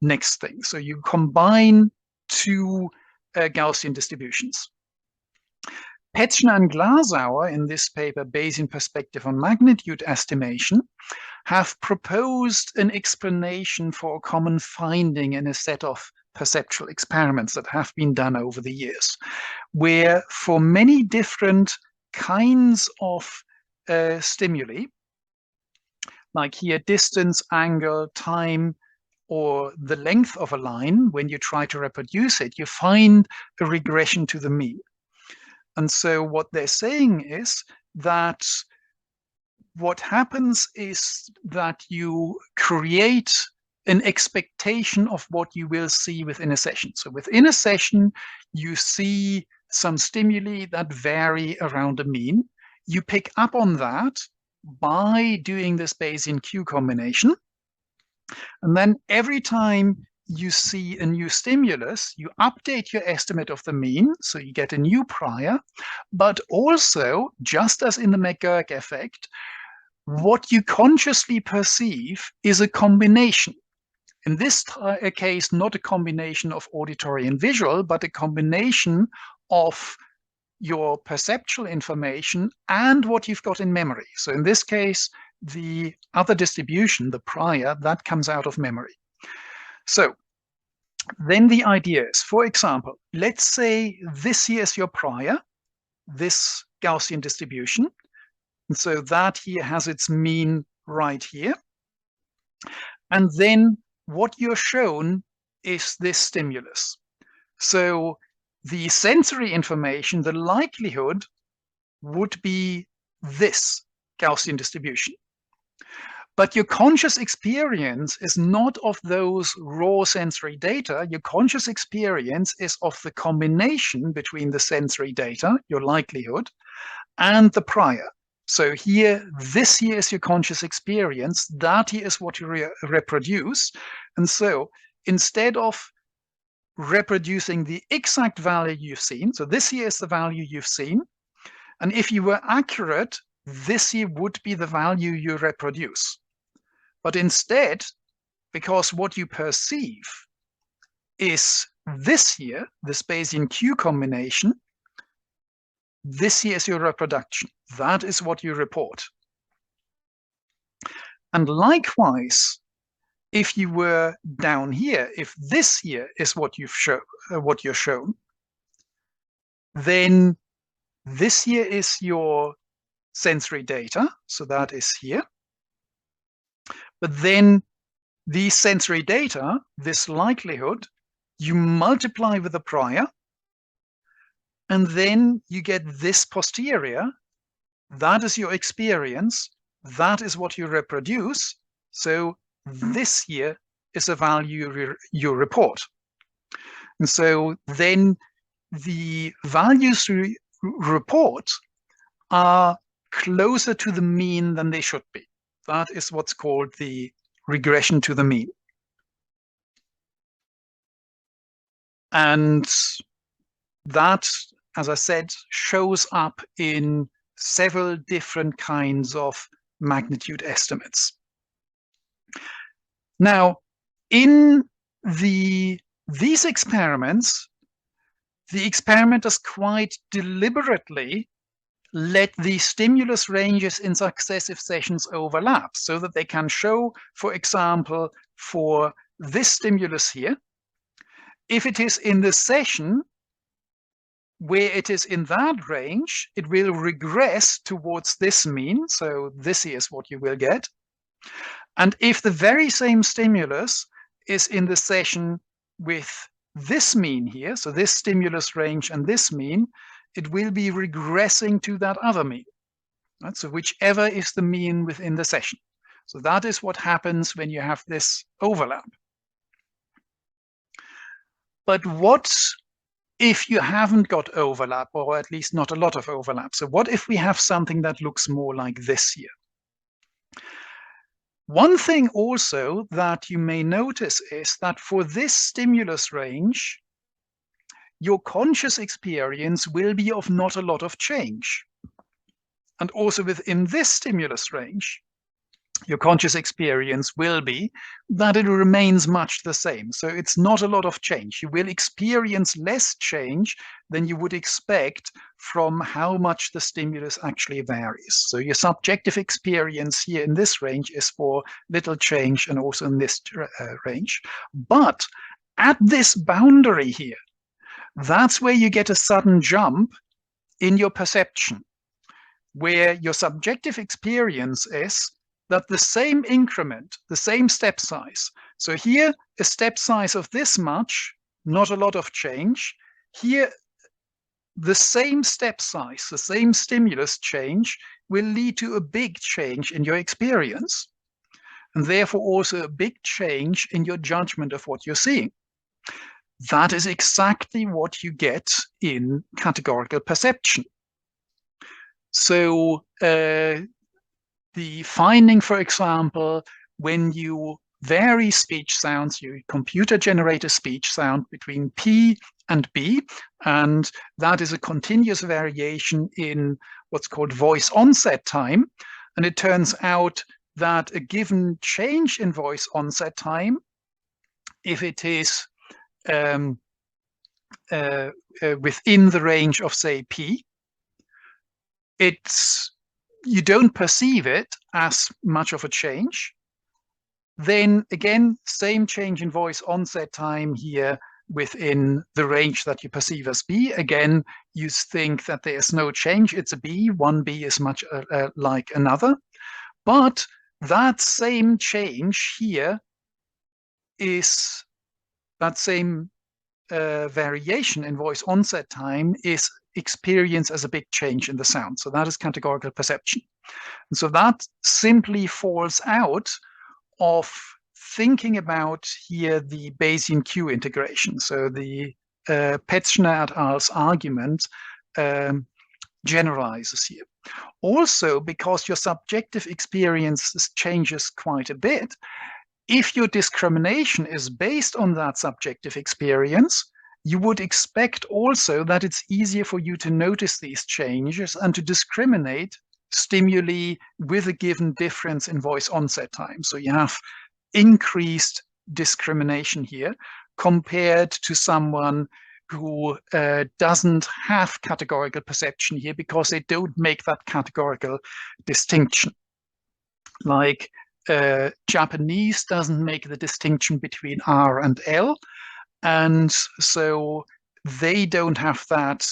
next thing. So you combine two Gaussian distributions. Petzschner and Glasauer, in this paper, Bayesian Perspective on Magnitude Estimation, have proposed an explanation for a common finding in a set of perceptual experiments that have been done over the years, where for many different kinds of stimuli, like here distance, angle, time, or the length of a line, when you try to reproduce it, you find a regression to the mean. And so what they're saying is that what happens is that you create an expectation of what you will see within a session. So within a session, you see some stimuli that vary around a mean. You pick up on that, by doing this Bayesian Q combination. And then every time you see a new stimulus, you update your estimate of the mean, so you get a new prior. But also, just as in the McGurk effect, what you consciously perceive is a combination. In this case, not a combination of auditory and visual, but a combination of your perceptual information and what you've got in memory. So in this case, the other distribution, the prior, that comes out of memory. So then the idea is, for example, let's say this here is your prior, this Gaussian distribution. And so that here has its mean right here. And then what you're shown is this stimulus. So the sensory information, the likelihood would be this Gaussian distribution. But your conscious experience is not of those raw sensory data. Your conscious experience is of the combination between the sensory data, your likelihood, and the prior. So here, this here is your conscious experience. That here is what you reproduce. And so instead of reproducing the exact value you've seen, so this here is the value you've seen, and if you were accurate, this here would be the value you reproduce. But instead, because what you perceive is this here, this Bayesian Q combination, this here is your reproduction. That is what you report. And likewise, if you were down here, if this here is what you've what you're shown, then this here is your sensory data. So that is here. But then these sensory data, this likelihood, you multiply with the prior, and then you get this posterior. That is your experience. That is what you reproduce. So this here is a value you report. And so then the values you report are closer to the mean than they should be. That is what's called the regression to the mean. And that, as I said, shows up in several different kinds of magnitude estimates. Now, in these experiments, the experimenters quite deliberately let the stimulus ranges in successive sessions overlap so that they can show, for example, for this stimulus here, if it is in the session where it is in that range, it will regress towards this mean. So this is what you will get. And if the very same stimulus is in the session with this mean here, so this stimulus range and this mean, it will be regressing to that other mean. Right? So whichever is the mean within the session. So that is what happens when you have this overlap. But what if you haven't got overlap, or at least not a lot of overlap? So what if we have something that looks more like this here? One thing also that you may notice is that for this stimulus range, your conscious experience will be of not a lot of change. And also within this stimulus range, your conscious experience will be that it remains much the same. So it's not a lot of change. You will experience less change than you would expect from how much the stimulus actually varies. So your subjective experience here in this range is for little change, and also in this range. But at this boundary here, that's where you get a sudden jump in your perception, where your subjective experience is that the same increment, the same step size. So here, a step size of this much, not a lot of change. Here, the same step size, the same stimulus change will lead to a big change in your experience, and therefore also a big change in your judgment of what you're seeing. That is exactly what you get in categorical perception. So the finding, for example, when you vary speech sounds, you computer generate a speech sound between P and B, and that is a continuous variation in what's called voice onset time. And it turns out that a given change in voice onset time, if it is within the range of, say, P, you don't perceive it as much of a change. Then again, same change in voice onset time here within the range that you perceive as B. Again, you think that there is no change. It's a B. One B is much like another. But that same change here is that same variation in voice onset time is experienced as a big change in the sound. So that is categorical perception. And so that simply falls out of thinking about here the Bayesian Q integration. So the Petzschner et al.'s argument generalizes here. Also, because your subjective experience changes quite a bit, if your discrimination is based on that subjective experience, you would expect also that it's easier for you to notice these changes and to discriminate stimuli with a given difference in voice onset time. So you have increased discrimination here compared to someone who doesn't have categorical perception here because they don't make that categorical distinction. Like Japanese doesn't make the distinction between R and L, and so they don't have that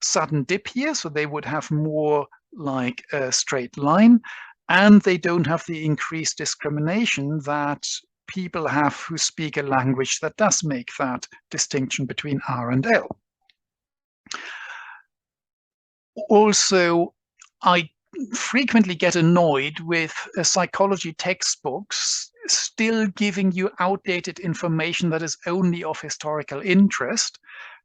sudden dip here, so they would have more like a straight line, and they don't have the increased discrimination that people have who speak a language that does make that distinction between R and L. Also, I frequently get annoyed with psychology textbooks still giving you outdated information that is only of historical interest.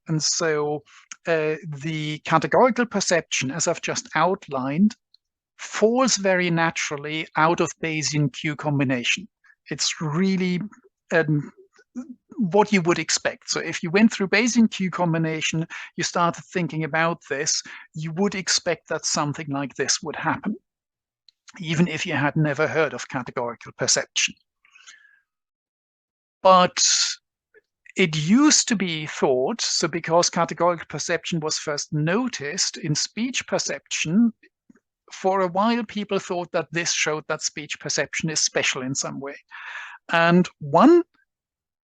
And so the categorical perception, as I've just outlined, falls very naturally out of Bayesian Q combination. It's really what you would expect. So if you went through Bayesian Q combination, you started thinking about this, you would expect that something like this would happen, even if you had never heard of categorical perception. But it used to be thought, so because categorical perception was first noticed in speech perception, for a while people thought that this showed that speech perception is special in some way. And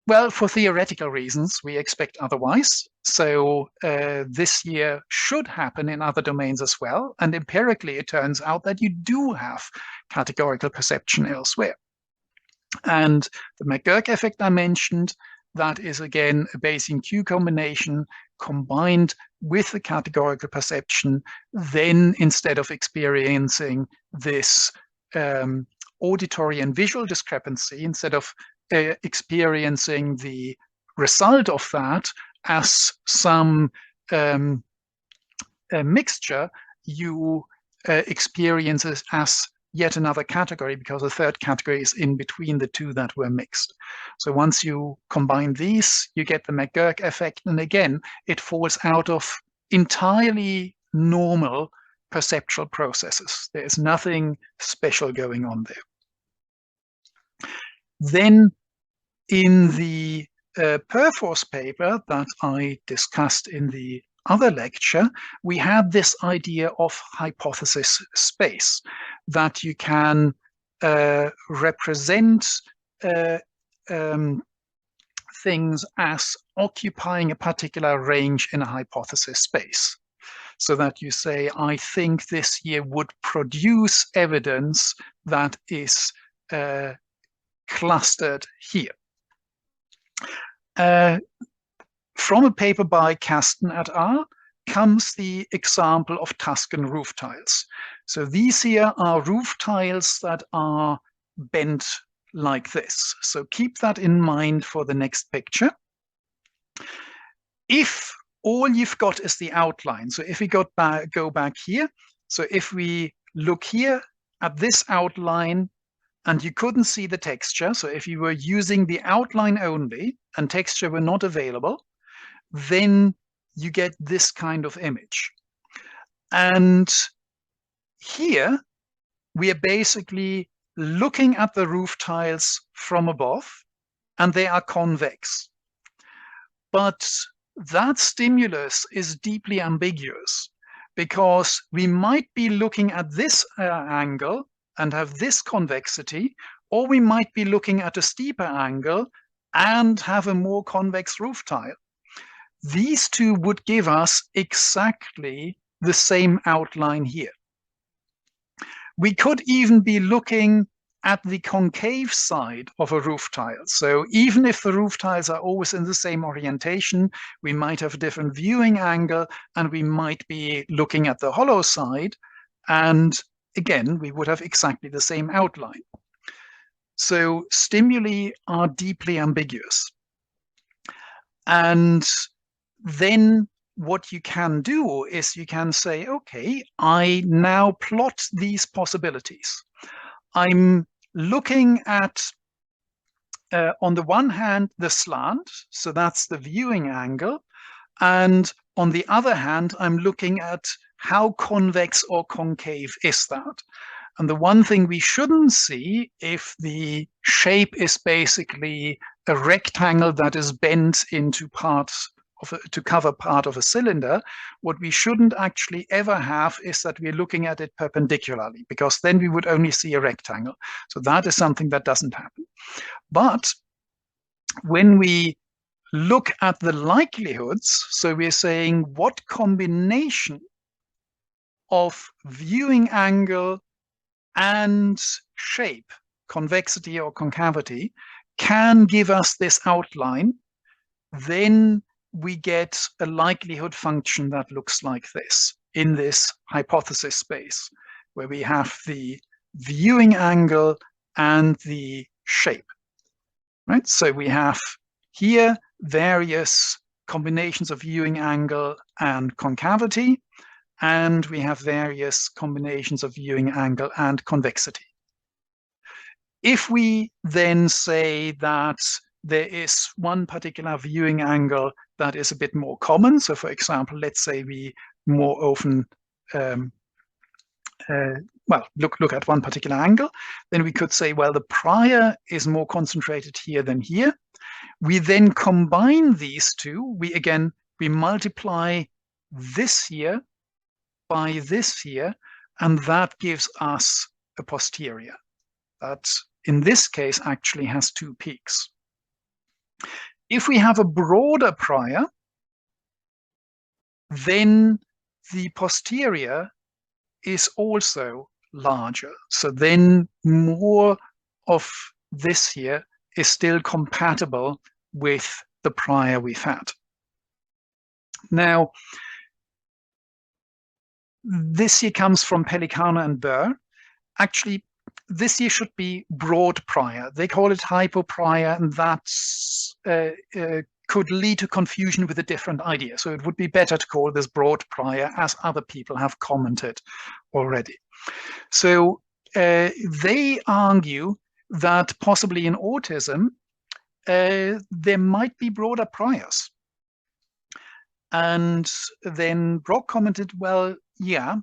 well, for theoretical reasons, we expect otherwise. So this year should happen in other domains as well. And empirically, it turns out that you do have categorical perception elsewhere. And the McGurk effect I mentioned, that is again a Bayesian Q combination combined with the categorical perception. Then instead of experiencing this auditory and visual discrepancy, instead of experiencing the result of that as some mixture, you experience it as yet another category because a third category is in between the two that were mixed. So once you combine these, you get the McGurk effect. And again, it falls out of entirely normal perceptual processes. There's nothing special going on there. Then in the Perforce paper that I discussed in the other lecture, we had this idea of hypothesis space, that you can represent things as occupying a particular range in a hypothesis space. So that you say, I think this year would produce evidence that is clustered here. From a paper by Kasten et al. Comes the example of Tuscan roof tiles. So these here are roof tiles that are bent like this. So keep that in mind for the next picture. If all you've got is the outline, so if we go back here, so if we look here at this outline, and you couldn't see the texture. So if you were using the outline only and texture were not available, then you get this kind of image. And here we are basically looking at the roof tiles from above, and they are convex. But that stimulus is deeply ambiguous, because we might be looking at this angle and have this convexity, or we might be looking at a steeper angle and have a more convex roof tile. These two would give us exactly the same outline here. We could even be looking at the concave side of a roof tile. So even if the roof tiles are always in the same orientation, we might have a different viewing angle, and we might be looking at the hollow side, and again, we would have exactly the same outline. So stimuli are deeply ambiguous. And then what you can do is you can say, okay, I now plot these possibilities. I'm looking at, on the one hand, the slant, so that's the viewing angle, and on the other hand, I'm looking at how convex or concave is that. And the one thing we shouldn't see, if the shape is basically a rectangle that is bent into parts to cover part of a cylinder, what we shouldn't actually ever have is that we're looking at it perpendicularly, because then we would only see a rectangle. So that is something that doesn't happen. But when we look at the likelihoods, so we're saying what combination of viewing angle and shape, convexity or concavity, can give us this outline, then we get a likelihood function that looks like this in this hypothesis space, where we have the viewing angle and the shape, right? So we have here various combinations of viewing angle and concavity, and we have various combinations of viewing angle and convexity. If we then say that there is one particular viewing angle that is a bit more common, so for example, let's say we more often look at one particular angle, then we could say, well, the prior is more concentrated here than here. We then combine these two. We multiply this here by this here, and that gives us a posterior that in this case actually has two peaks. If we have a broader prior, then the posterior is also larger. So then more of this here is still compatible with the prior we've had. Now, this here comes from Pellicano and Burr. Actually, this here should be broad prior. They call it hypoprior, and that's could lead to confusion with a different idea. So it would be better to call this broad prior, as other people have commented already. So they argue that possibly in autism, there might be broader priors. And then Brock commented, well, yeah,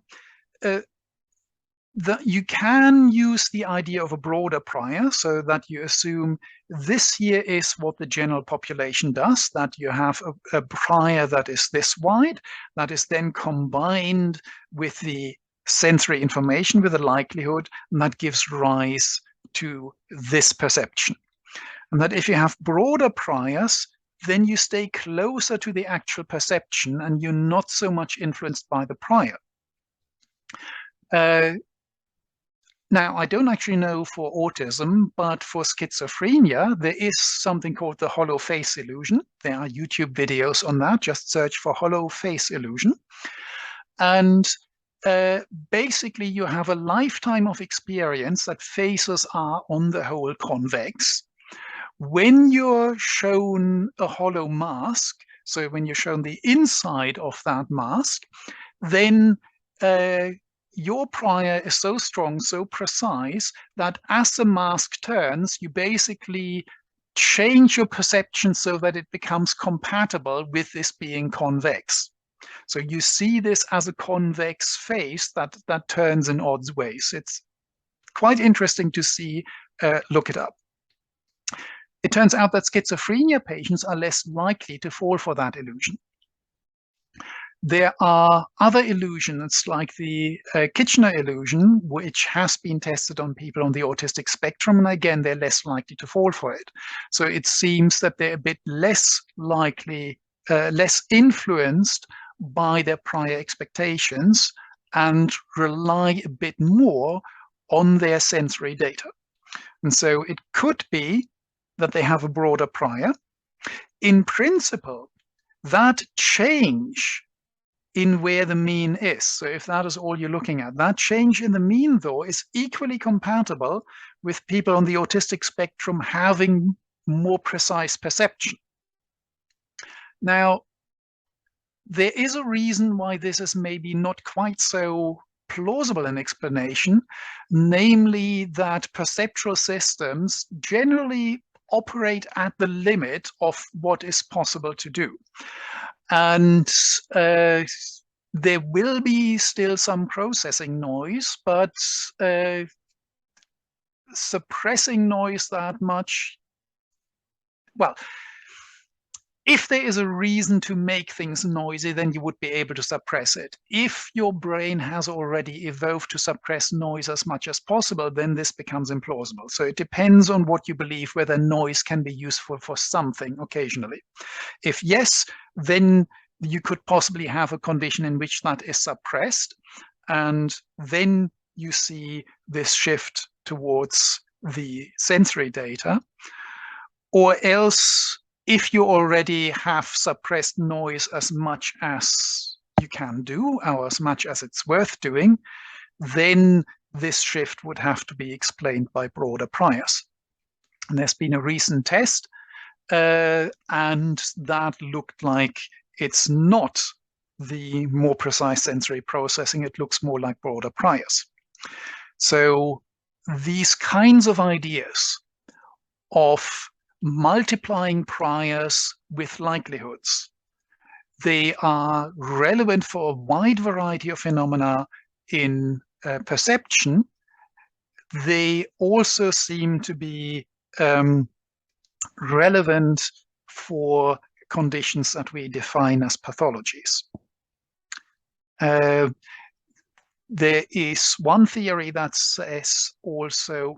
that you can use the idea of a broader prior, so that you assume this here is what the general population does, that you have a prior that is this wide, that is then combined with the sensory information, with the likelihood, and that gives rise to this perception. And that if you have broader priors, then you stay closer to the actual perception and you're not so much influenced by the prior. Now, I don't actually know for autism, but for schizophrenia, there is something called the hollow face illusion. There are YouTube videos on that. Just search for hollow face illusion. And basically, you have a lifetime of experience that faces are on the whole convex. When you're shown a hollow mask, so when you're shown the inside of that mask, then your prior is so strong, so precise, that as the mask turns, you basically change your perception so that it becomes compatible with this being convex. So you see this as a convex face that turns in odd ways. It's quite interesting to see. Look it up. It turns out that schizophrenia patients are less likely to fall for that illusion. There are other illusions like the Kitchener illusion, which has been tested on people on the autistic spectrum, and again, they're less likely to fall for it. So it seems that they're a bit less likely, less influenced by their prior expectations and rely a bit more on their sensory data. And so it could be that they have a broader prior. In principle, that change in where the mean is, so if that is all you're looking at, that change in the mean, though, is equally compatible with people on the autistic spectrum having more precise perception. Now, there is a reason why this is maybe not quite so plausible an explanation, namely that perceptual systems generally operate at the limit of what is possible to do. And there will be still some processing noise, but suppressing noise that much, well, if there is a reason to make things noisy, then you would be able to suppress it. If your brain has already evolved to suppress noise as much as possible, then this becomes implausible. So it depends on what you believe, whether noise can be useful for something occasionally. If yes, then you could possibly have a condition in which that is suppressed, and then you see this shift towards the sensory data. Or else, if you already have suppressed noise as much as you can do, or as much as it's worth doing, then this shift would have to be explained by broader priors. And there's been a recent test, and that looked like it's not the more precise sensory processing. It looks more like broader priors. So these kinds of ideas of multiplying priors with likelihoods, they are relevant for a wide variety of phenomena in perception. They also seem to be relevant for conditions that we define as pathologies. There is one theory that says also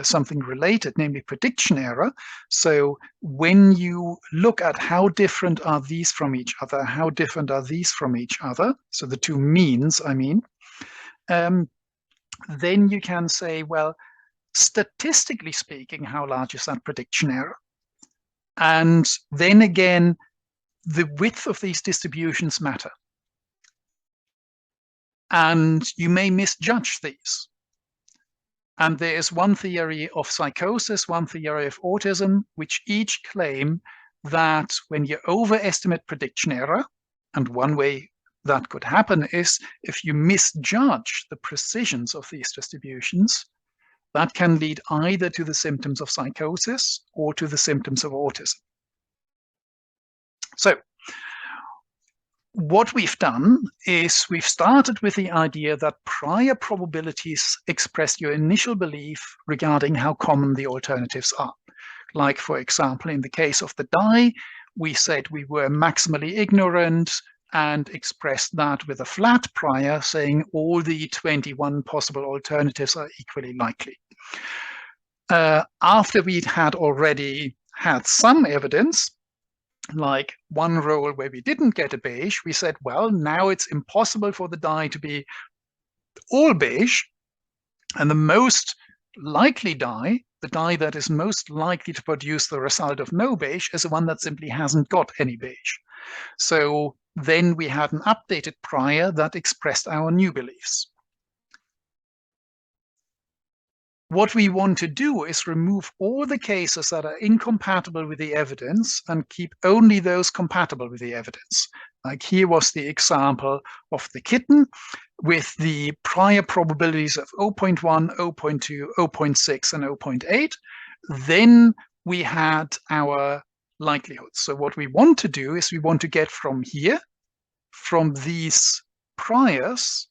something related, namely prediction error. So when you look at how different are these from each other, how different are these from each other, so the two means, I mean, then you can say, well, statistically speaking, how large is that prediction error? And then again, the width of these distributions matter. And you may misjudge these. And there is one theory of psychosis, one theory of autism, which each claim that when you overestimate prediction error, and one way that could happen is if you misjudge the precisions of these distributions, that can lead either to the symptoms of psychosis or to the symptoms of autism. So what we've done is we've started with the idea that prior probabilities express your initial belief regarding how common the alternatives are. Like, for example, in the case of the die, we said we were maximally ignorant and expressed that with a flat prior, saying all the 21 possible alternatives are equally likely. After we'd had already had some evidence, like one roll where we didn't get a beige, we said, well, now it's impossible for the die to be all beige. And the most likely die, the die that is most likely to produce the result of no beige, is the one that simply hasn't got any beige. So then we had an updated prior that expressed our new beliefs. What we want to do is remove all the cases that are incompatible with the evidence and keep only those compatible with the evidence. Like here was the example of the kitten with the prior probabilities of 0.1, 0.2, 0.6, and 0.8. Then we had our likelihoods. So what we want to do is we want to get from here, from these priors,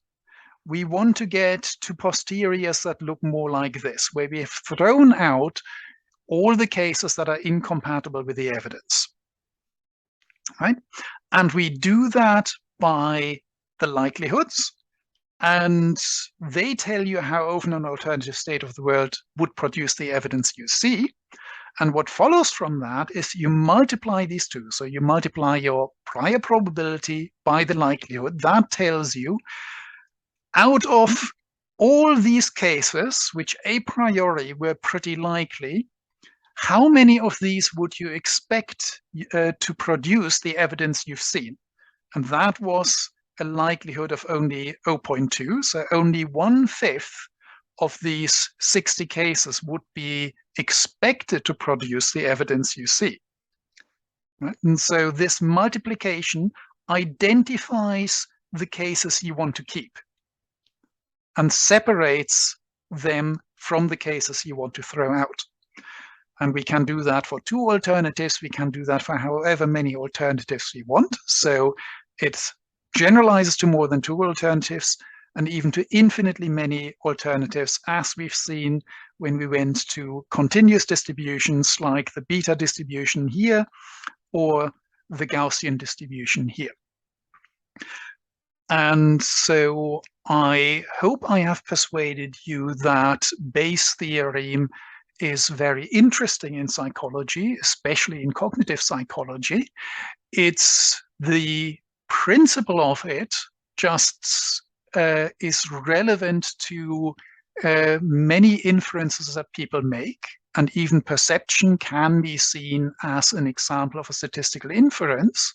we want to get to posteriors that look more like this, where we have thrown out all the cases that are incompatible with the evidence, right? And we do that by the likelihoods, and they tell you how often an alternative state of the world would produce the evidence you see. And what follows from that is you multiply these two. So you multiply your prior probability by the likelihood. That tells you, out of all these cases, which a priori were pretty likely, how many of these would you expect to produce the evidence you've seen? And that was a likelihood of only 0.2. So only 1/5 of these 60 cases would be expected to produce the evidence you see. Right? And so this multiplication identifies the cases you want to keep and separates them from the cases you want to throw out. And we can do that for 2 alternatives. We can do that for however many alternatives we want. So it generalizes to more than 2 alternatives and even to infinitely many alternatives, as we've seen when we went to continuous distributions like the beta distribution here or the Gaussian distribution here. And so I hope I have persuaded you that Bayes' theorem is very interesting in psychology, especially in cognitive psychology. It's the principle of it just is relevant to many inferences that people make, and even perception can be seen as an example of a statistical inference.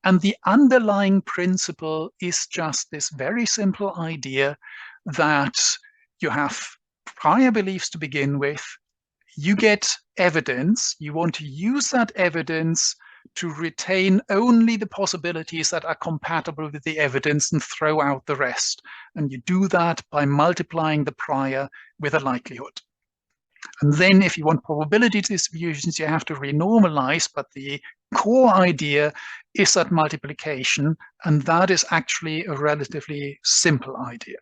And the underlying principle is just this very simple idea that you have prior beliefs to begin with, you get evidence, you want to use that evidence to retain only the possibilities that are compatible with the evidence and throw out the rest. And you do that by multiplying the prior with a likelihood. And then if you want probability distributions, you have to renormalize, but the core idea is that multiplication, and that is actually a relatively simple idea.